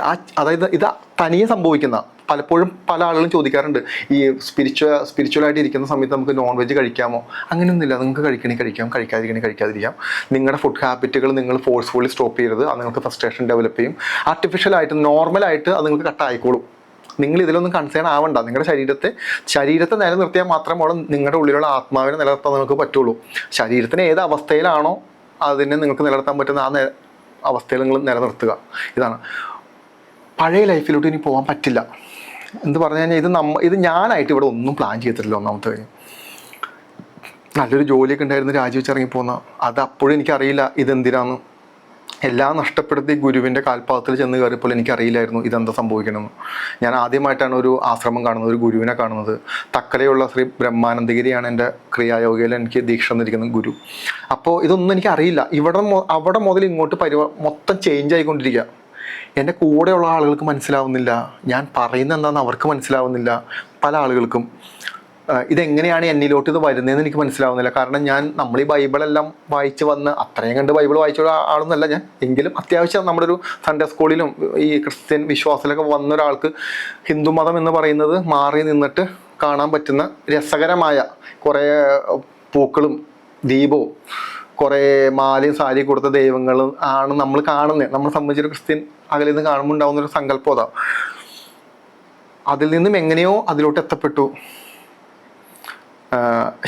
അതായത് ഇത് തനിയെ സംഭവിക്കുന്ന പലപ്പോഴും പല ആളുകളും ചോദിക്കാറുണ്ട്, ഈ സ്പിരിച്വലായിട്ട് ഇരിക്കുന്ന സമയത്ത് നമുക്ക് നോൺ വെജ് കഴിക്കാമോ? അങ്ങനെയൊന്നുമില്ല. നിങ്ങൾക്ക് കഴിക്കണേ കഴിക്കാം, കഴിക്കാതിരിക്കണേ കഴിക്കാതിരിക്കാം. നിങ്ങളുടെ ഫുഡ് ഹാബിറ്റുകൾ നിങ്ങൾ ഫോഴ്സ്ഫുള്ളി സ്റ്റോപ്പ് ചെയ്യരുത്. അത് നിങ്ങൾക്ക് ഫ്രസ്ട്രേഷൻ ഡെവലപ്പ് ചെയ്യും. ആർട്ടിഫിഷ്യലായിട്ട് നോർമലായിട്ട് അത് നിങ്ങൾക്ക് കട്ടായിക്കോളും. നിങ്ങൾ ഇതിലൊന്നും കൺസേൺ ആവണ്ട. നിങ്ങളുടെ ശരീരത്തെ നിലനിർത്തിയാൽ മാത്രമേ നിങ്ങളുടെ ഉള്ളിലുള്ള ആത്മാവിനെ നിലനിർത്താൻ നിങ്ങൾക്ക് പറ്റുള്ളൂ. ശരീരത്തിന് ഏത് അവസ്ഥയിലാണോ അതിനെ നിങ്ങൾക്ക് നിലനിർത്താൻ പറ്റുന്ന ആ അവസ്ഥയിൽ നിങ്ങൾ നിലനിർത്തുക. ഇതാണ്. പഴയ ലൈഫിലോട്ട് ഇനി പോകാൻ പറ്റില്ല. എന്ത് പറഞ്ഞു കഴിഞ്ഞാൽ ഇത് ഞാനായിട്ട് ഇവിടെ ഒന്നും പ്ലാൻ ചെയ്തിട്ടില്ല. ഒന്നാമത്തെ കാര്യം, നല്ലൊരു ജോലിയൊക്കെ ഉണ്ടായിരുന്നു രാജിവെച്ച് ഇറങ്ങിപ്പോന്ന, അത് അപ്പോഴും എനിക്കറിയില്ല ഇതെന്തിനാന്ന്. എല്ലാം നഷ്ടപ്പെടുത്തി ഗുരുവിൻ്റെ കാൽപാദത്തിൽ ചെന്ന് കയറിയപ്പോൾ എനിക്കറിയില്ലായിരുന്നു ഇതെന്താ സംഭവിക്കണമെന്ന്. ഞാൻ ആദ്യമായിട്ടാണ് ഒരു ആശ്രമം കാണുന്നത്, ഒരു ഗുരുവിനെ കാണുന്നത്. തക്കലയുള്ള ശ്രീ ബ്രഹ്മാനന്ദഗിരിയാണ് എൻ്റെ ക്രിയായോഗയിൽ എനിക്ക് ദീക്ഷ തന്നിരിക്കുന്ന ഗുരു. അപ്പോൾ ഇതൊന്നും എനിക്കറിയില്ല. അവിടെ മുതൽ ഇങ്ങോട്ട് മൊത്തം ചേഞ്ച് ആയിക്കൊണ്ടിരിക്കുക. എൻ്റെ കൂടെയുള്ള ആളുകൾക്ക് മനസ്സിലാവുന്നില്ല, ഞാൻ പറയുന്നത് എന്താണെന്ന് അവർക്ക് മനസ്സിലാവുന്നില്ല. പല ആളുകൾക്കും ഇതെങ്ങനെയാണ് എന്നിലോട്ട് ഇത് വരുന്നതെന്ന് എനിക്ക് മനസ്സിലാവുന്നില്ല. കാരണം നമ്മൾ ഈ ബൈബിളെല്ലാം വായിച്ച് വന്ന് അത്രയും കണ്ട് ബൈബിൾ വായിച്ച ആളൊന്നല്ല ഞാൻ. എങ്കിലും അത്യാവശ്യം നമ്മുടെ ഒരു സൺഡേ സ്കൂളിലും ഈ ക്രിസ്ത്യൻ വിശ്വാസത്തിലൊക്കെ വന്ന ഒരാൾക്ക് ഹിന്ദു മതം എന്ന് പറയുന്നത് മാറി നിന്നിട്ട് കാണാൻ പറ്റുന്ന രസകരമായ കുറേ പൂക്കളും ദീപവും കുറേ മാലയും സാരി കൊടുത്ത ദൈവങ്ങളും ആണ് നമ്മൾ കാണുന്നത്. നമ്മളെ സംബന്ധിച്ചൊരു ക്രിസ്ത്യൻ അകലിൽ നിന്ന് കാണുമ്പോൾ ഉണ്ടാവുന്നൊരു സങ്കല്പം അതാ. അതിൽ നിന്നും എങ്ങനെയോ അതിലോട്ട് എത്തപ്പെട്ടു.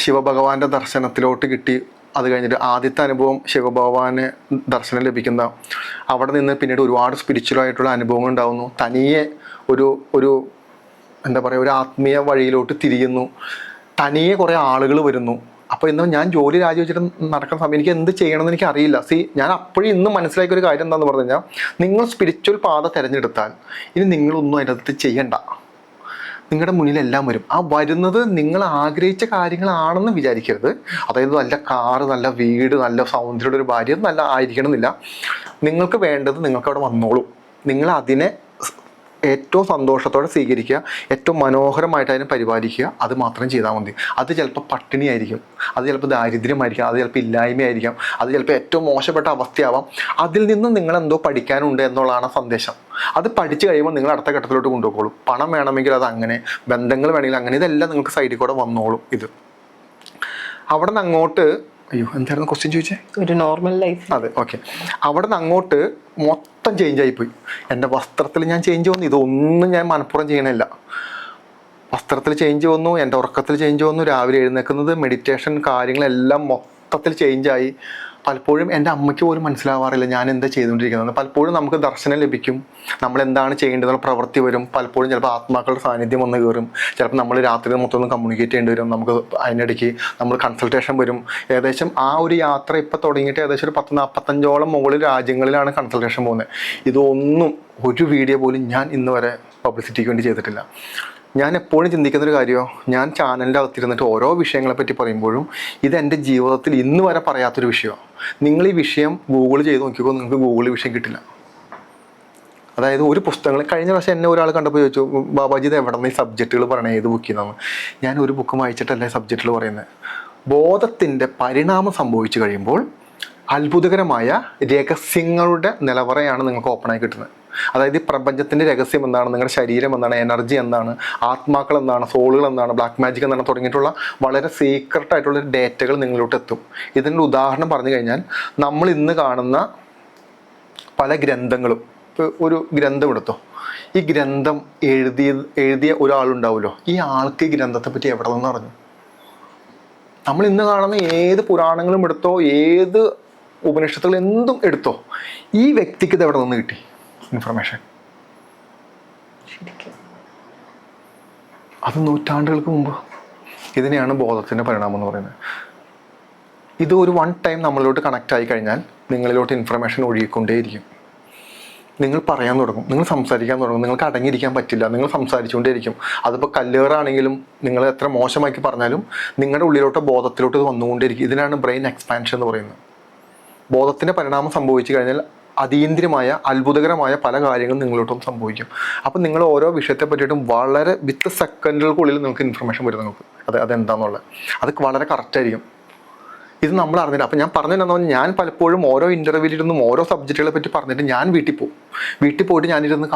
ശിവഭഗവാന്റെ ദർശനത്തിലോട്ട് കിട്ടി. അത് കഴിഞ്ഞിട്ട് ആദ്യത്തെ അനുഭവം ശിവഭഗവാന് ദർശനം ലഭിക്കുന്ന, അവിടെ നിന്ന് പിന്നീട് ഒരുപാട് സ്പിരിച്വലായിട്ടുള്ള അനുഭവങ്ങൾ ഉണ്ടാകുന്നു. തനിയെ ഒരു എന്താ പറയുക, ഒരു ആത്മീയ വഴിയിലോട്ട് തിരിയുന്നു. തനിയെ കുറേ ആളുകൾ വരുന്നു. അപ്പോൾ ഇന്ന് ഞാൻ ജോലി രാജിവെച്ചിട്ട് നടക്കുന്ന സമയം എനിക്ക് എന്ത് ചെയ്യണമെന്ന് എനിക്ക് അറിയില്ല. ഞാൻ അപ്പോഴും ഇന്ന് മനസ്സിലാക്കിയ ഒരു കാര്യം എന്താണെന്ന് പറഞ്ഞു കഴിഞ്ഞാൽ, നിങ്ങൾ സ്പിരിച്വൽ പാത തിരഞ്ഞെടുത്താൽ ഇനി നിങ്ങളൊന്നും അതിനകത്ത് ചെയ്യണ്ട. നിങ്ങളുടെ മുന്നിലെല്ലാം വരും. ആ വരുന്നത് നിങ്ങൾ ആഗ്രഹിച്ച കാര്യങ്ങളാണെന്ന് വിചാരിക്കരുത്. അതായത് നല്ല കാറ്, നല്ല വീട്, നല്ല സൗന്ദര്യമുള്ള ഒരു ഭാര്യ നല്ല ആയിരിക്കണം എന്നില്ല. നിങ്ങൾക്ക് വേണ്ടത് നിങ്ങൾക്ക് അവിടെ വന്നോളും. നിങ്ങൾ അതിനെ ഏറ്റവും സന്തോഷത്തോടെ സ്വീകരിക്കുക, ഏറ്റവും മനോഹരമായിട്ട് അതിനെ പരിപാലിക്കുക. അത് മാത്രം ചെയ്താൽ മതി. അത് ചിലപ്പോൾ പട്ടിണിയായിരിക്കും, അത് ചിലപ്പോൾ ദാരിദ്ര്യമായിരിക്കാം, അത് ചിലപ്പോൾ ഇല്ലായ്മയായിരിക്കാം, അത് ചിലപ്പോൾ ഏറ്റവും മോശപ്പെട്ട അവസ്ഥയാവാം. അതിൽ നിന്നും നിങ്ങൾ എന്തോ പഠിക്കാനുണ്ട് എന്നുള്ളതാണ് സന്ദേശം. അത് പഠിച്ചു കഴിയുമ്പോൾ നിങ്ങൾ അടുത്ത ഘട്ടത്തിലോട്ട് കൊണ്ടുപോകുള്ളൂ. പണം വേണമെങ്കിൽ അത് അങ്ങനെ, ബന്ധങ്ങൾ വേണമെങ്കിൽ അങ്ങനെ, ഇതെല്ലാം നിങ്ങൾക്ക് സൈഡിൽ കൂടെ വന്നോളും. ഇത് അവിടെ നിന്ന് അങ്ങോട്ട് എന്തായിരുന്നു ക്വസ്റ്റ്യൻ ചോദിച്ചേ? ഒരു നോർമൽ ലൈഫ്. അതെ, ഓക്കെ. അവിടെ നിന്ന് അങ്ങോട്ട് മൊത്തം ചേഞ്ച് ആയിപ്പോയി. എൻ്റെ വസ്ത്രത്തിൽ ഞാൻ ചേഞ്ച് വന്നു. ഇതൊന്നും ഞാൻ മനഃപൂർവ്വം ചെയ്യണില്ല. വസ്ത്രത്തിൽ ചേഞ്ച് വന്നു, എൻ്റെ ഉറക്കത്തിൽ ചേഞ്ച് വന്നു, രാവിലെ എഴുന്നേൽക്കുന്നത്, മെഡിറ്റേഷൻ കാര്യങ്ങളെല്ലാം മൊത്തത്തിൽ ചേഞ്ചായി. പലപ്പോഴും എൻ്റെ അമ്മയ്ക്ക് പോലും മനസ്സിലാവാറില്ല ഞാൻ എന്താ ചെയ്തുകൊണ്ടിരിക്കുന്നത്. പലപ്പോഴും നമുക്ക് ദർശനം ലഭിക്കും, നമ്മൾ എന്താണ് ചെയ്യേണ്ടതെന്നുള്ള പ്രവൃത്തി വരും. പലപ്പോഴും ചിലപ്പോൾ ആത്മാക്കളുടെ സാന്നിധ്യം വന്ന് കയറും. ചിലപ്പോൾ നമ്മൾ രാത്രി മൊത്തം ഒന്ന് കമ്മ്യൂണിക്കേറ്റ് ചെയ്യേണ്ടി വരും. നമുക്ക് അതിനിടയ്ക്ക് നമ്മൾ കൺസൾട്ടേഷൻ വരും. ഏകദേശം ആ ഒരു യാത്ര ഇപ്പോൾ തുടങ്ങിയിട്ട് ഏകദേശം ഒരു 40-45ഓളം മുകളിൽ രാജ്യങ്ങളിലാണ് കൺസൾട്ടേഷൻ പോകുന്നത്. ഇതൊന്നും ഒരു വീഡിയോ പോലും ഞാൻ ഇന്ന് വരെ പബ്ലിസിറ്റിക്ക് വേണ്ടി ചെയ്തിട്ടില്ല. ഞാൻ എപ്പോഴും ചിന്തിക്കുന്നൊരു കാര്യമോ, ഞാൻ ചാനലിൻ്റെ അകത്തിരുന്നിട്ട് ഓരോ വിഷയങ്ങളെപ്പറ്റി പറയുമ്പോഴും ഇതെൻ്റെ ജീവിതത്തിൽ ഇന്ന് വരെ പറയാത്തൊരു വിഷയമാണ്. നിങ്ങൾ ഈ വിഷയം ഗൂഗിൾ ചെയ്ത് നോക്കിക്കോ, നിങ്ങൾക്ക് ഗൂഗിളിൽ വിഷയം കിട്ടില്ല. അതായത് ഒരു പുസ്തകങ്ങൾ, കഴിഞ്ഞ പ്രാവശ്യം എന്നെ ഒരാൾ കണ്ടപ്പോൾ ചോദിച്ചു, ബാബാജി ഇത് എവിടെ നിന്ന് ഈ സബ്ജക്റ്റുകൾ പറയണേ, ഏത് ബുക്കിൽ നിന്നാണ്? ഞാൻ ഒരു ബുക്ക് വായിച്ചിട്ടല്ല സബ്ജക്റ്റുകൾ പറയുന്നത്. ബോധത്തിൻ്റെ പരിണാമം സംഭവിച്ചു കഴിയുമ്പോൾ അത്ഭുതകരമായ രഹസ്യങ്ങളുടെ നിലവറയാണ് നിങ്ങൾക്ക് ഓപ്പണായി കിട്ടുന്നത്. അതായത് ഈ പ്രപഞ്ചത്തിൻ്റെ രഹസ്യം എന്താണ്, നിങ്ങളുടെ ശരീരം എന്താണ്, എനർജി എന്താണ്, ആത്മാക്കൾ എന്താണ്, സോളുകൾ എന്താണ്, ബ്ലാക്ക് മാജിക് എന്താണ് തുടങ്ങിയിട്ടുള്ള വളരെ സീക്രട്ട് ആയിട്ടുള്ള ഡേറ്റകൾ നിങ്ങളിലോട്ട് എത്തും. ഇതിൻ്റെ ഉദാഹരണം പറഞ്ഞു കഴിഞ്ഞാൽ, നമ്മൾ ഇന്ന് കാണുന്ന പല ഗ്രന്ഥങ്ങളും, ഇപ്പോൾ ഒരു ഗ്രന്ഥം എടുത്തോ, ഈ ഗ്രന്ഥം എഴുതിയ ഒരാളുണ്ടാവുമല്ലോ, ഈ ആൾക്ക് ഈ ഗ്രന്ഥത്തെ പറ്റി എവിടെ നിന്ന് അറിഞ്ഞു? നമ്മൾ ഇന്ന് കാണുന്ന ഏത് പുരാണങ്ങളും എടുത്തോ, ഏത് ഉപനിഷത്തുകൾ എന്തും എടുത്തോ, ഈ വ്യക്തിക്ക് ഇത് എവിടെ നിന്ന് കിട്ടി ഇൻഫർമേഷൻ? അത് നൂറ്റാണ്ടുകൾക്ക് മുമ്പ്. ഇതിനെയാണ് ബോധത്തിൻ്റെ പരിണാമം എന്ന് പറയുന്നത്. ഇത് ഒരു വൺ ടൈം നമ്മളിലോട്ട് കണക്റ്റ് ആയി കഴിഞ്ഞാൽ നിങ്ങളിലോട്ട് ഇൻഫർമേഷൻ ഒഴുകിക്കൊണ്ടേയിരിക്കും. നിങ്ങൾ പറയാൻ തുടങ്ങും, നിങ്ങൾ സംസാരിക്കാൻ തുടങ്ങും, നിങ്ങൾക്ക് അടങ്ങിയിരിക്കാൻ പറ്റില്ല, നിങ്ങൾ സംസാരിച്ചുകൊണ്ടേയിരിക്കും. അതിപ്പോൾ കല്ലേറാണെങ്കിലും നിങ്ങൾ എത്ര മോശമാക്കി പറഞ്ഞാലും നിങ്ങളുടെ ഉള്ളിലോട്ട് ബോധത്തിലോട്ട് ഇത് വന്നുകൊണ്ടേയിരിക്കും. ഇതിനാണ് ബ്രെയിൻ എക്സ്പാൻഷൻ എന്ന് പറയുന്നത്. ബോധത്തിൻ്റെ പരിണാമം സംഭവിച്ചു കഴിഞ്ഞാൽ അതീന്ദ്രിയമായ അത്ഭുതകരമായ പല കാര്യങ്ങളും നിങ്ങളോട്ടും സംഭവിക്കും. അപ്പം നിങ്ങൾ ഓരോ വിഷയത്തെ പറ്റിയിട്ടും വളരെ വിത്ത് സെക്കൻഡുകൾക്കുള്ളിൽ നിങ്ങൾക്ക് ഇൻഫർമേഷൻ വരും. നിങ്ങൾക്ക് അതെന്താണെന്നുള്ളത് അത് വളരെ കറക്റ്റായിരിക്കും. ഇത് നമ്മൾ അറിഞ്ഞില്ല. അപ്പം ഞാൻ പറഞ്ഞതെന്നു പറഞ്ഞാൽ, ഞാൻ പലപ്പോഴും ഓരോ ഇൻ്റർവ്യൂവിലിരുന്നും ഓരോ സബ്ജക്റ്റുകളെ പറ്റി പറഞ്ഞിട്ട് ഞാൻ വീട്ടിൽ പോയിട്ട് ഞാനിരുന്ന്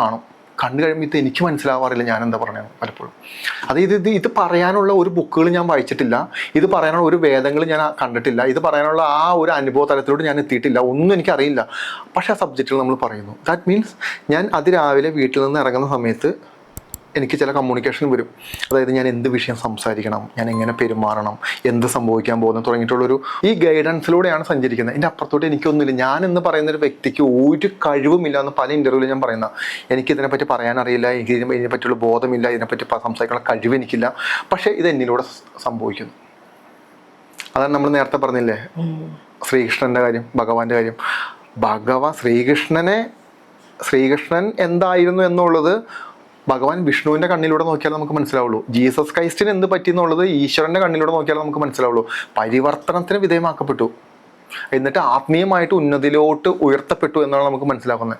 കണ്ടു കഴിയുമ്പോൾ എനിക്ക് മനസ്സിലാവാറില്ല ഞാൻ എന്താ പറയണത് പലപ്പോഴും. അതായത് ഇത് പറയാനുള്ള ഒരു ബുക്കുകൾ ഞാൻ വായിച്ചിട്ടില്ല, ഇത് പറയാനുള്ള ഒരു വേദങ്ങൾ ഞാൻ കണ്ടിട്ടില്ല, ഇത് പറയാനുള്ള ആ ഒരു അനുഭവ തലത്തിലോട്ട് ഞാൻ എത്തിയിട്ടില്ല, ഒന്നും എനിക്കറിയില്ല. പക്ഷേ ആ സബ്ജക്റ്റുകൾ നമ്മൾ പറയുന്നു. ദാറ്റ് മീൻസ് ഞാൻ അതിരാവിലെ വീട്ടിൽ നിന്ന് ഇറങ്ങുന്ന സമയത്ത് എനിക്ക് ചില കമ്മ്യൂണിക്കേഷൻ വരും. അതായത് ഞാൻ എന്ത് വിഷയം സംസാരിക്കണം, ഞാൻ എങ്ങനെ പെരുമാറണം, എന്ത് സംഭവിക്കാൻ പോകുന്നു തുടങ്ങിയിട്ടുള്ളൊരു ഈ ഗൈഡൻസിലൂടെയാണ് സഞ്ചരിക്കുന്നത്. എൻ്റെ അപ്പുറത്തോട്ട് എനിക്കൊന്നുമില്ല. ഞാൻ എന്ന് പറയുന്നൊരു വ്യക്തിക്ക് ഒരു കഴിവുമില്ല എന്ന് പല ഇൻ്റർവ്യൂവിലും ഞാൻ പറയുന്ന. എനിക്കിതിനെപ്പറ്റി പറയാനറിയില്ല, എനിക്ക് ഇതിനെപ്പറ്റിയുള്ള ബോധമില്ല, ഇതിനെപ്പറ്റി സംസാരിക്കാനുള്ള കഴിവ് എനിക്കില്ല. പക്ഷേ ഇത് എന്നിലൂടെ സംഭവിക്കുന്നു. അതാണ് നമ്മൾ നേരത്തെ പറഞ്ഞില്ലേ ശ്രീകൃഷ്ണൻ്റെ കാര്യം, ഭഗവാന്റെ കാര്യം. ശ്രീകൃഷ്ണൻ എന്തായിരുന്നു എന്നുള്ളത് ഭഗവാൻ വിഷ്ണുവിൻ്റെ കണ്ണിലൂടെ നോക്കിയാൽ നമുക്ക് മനസ്സിലാവുള്ളൂ. ജീസസ് ക്രൈസ്റ്റിന് എന്ത് പറ്റി എന്നുള്ളത് ഈശ്വരൻ്റെ കണ്ണിലൂടെ നോക്കിയാൽ നമുക്ക് മനസ്സിലാവുള്ളൂ. പരിവർത്തനത്തിന് വിധേയമാക്കപ്പെട്ടു, എന്നിട്ട് ആത്മീയമായിട്ട് ഉന്നതിയിലോട്ട് ഉയർത്തപ്പെട്ടു എന്നാണ് നമുക്ക് മനസ്സിലാക്കുന്നത്.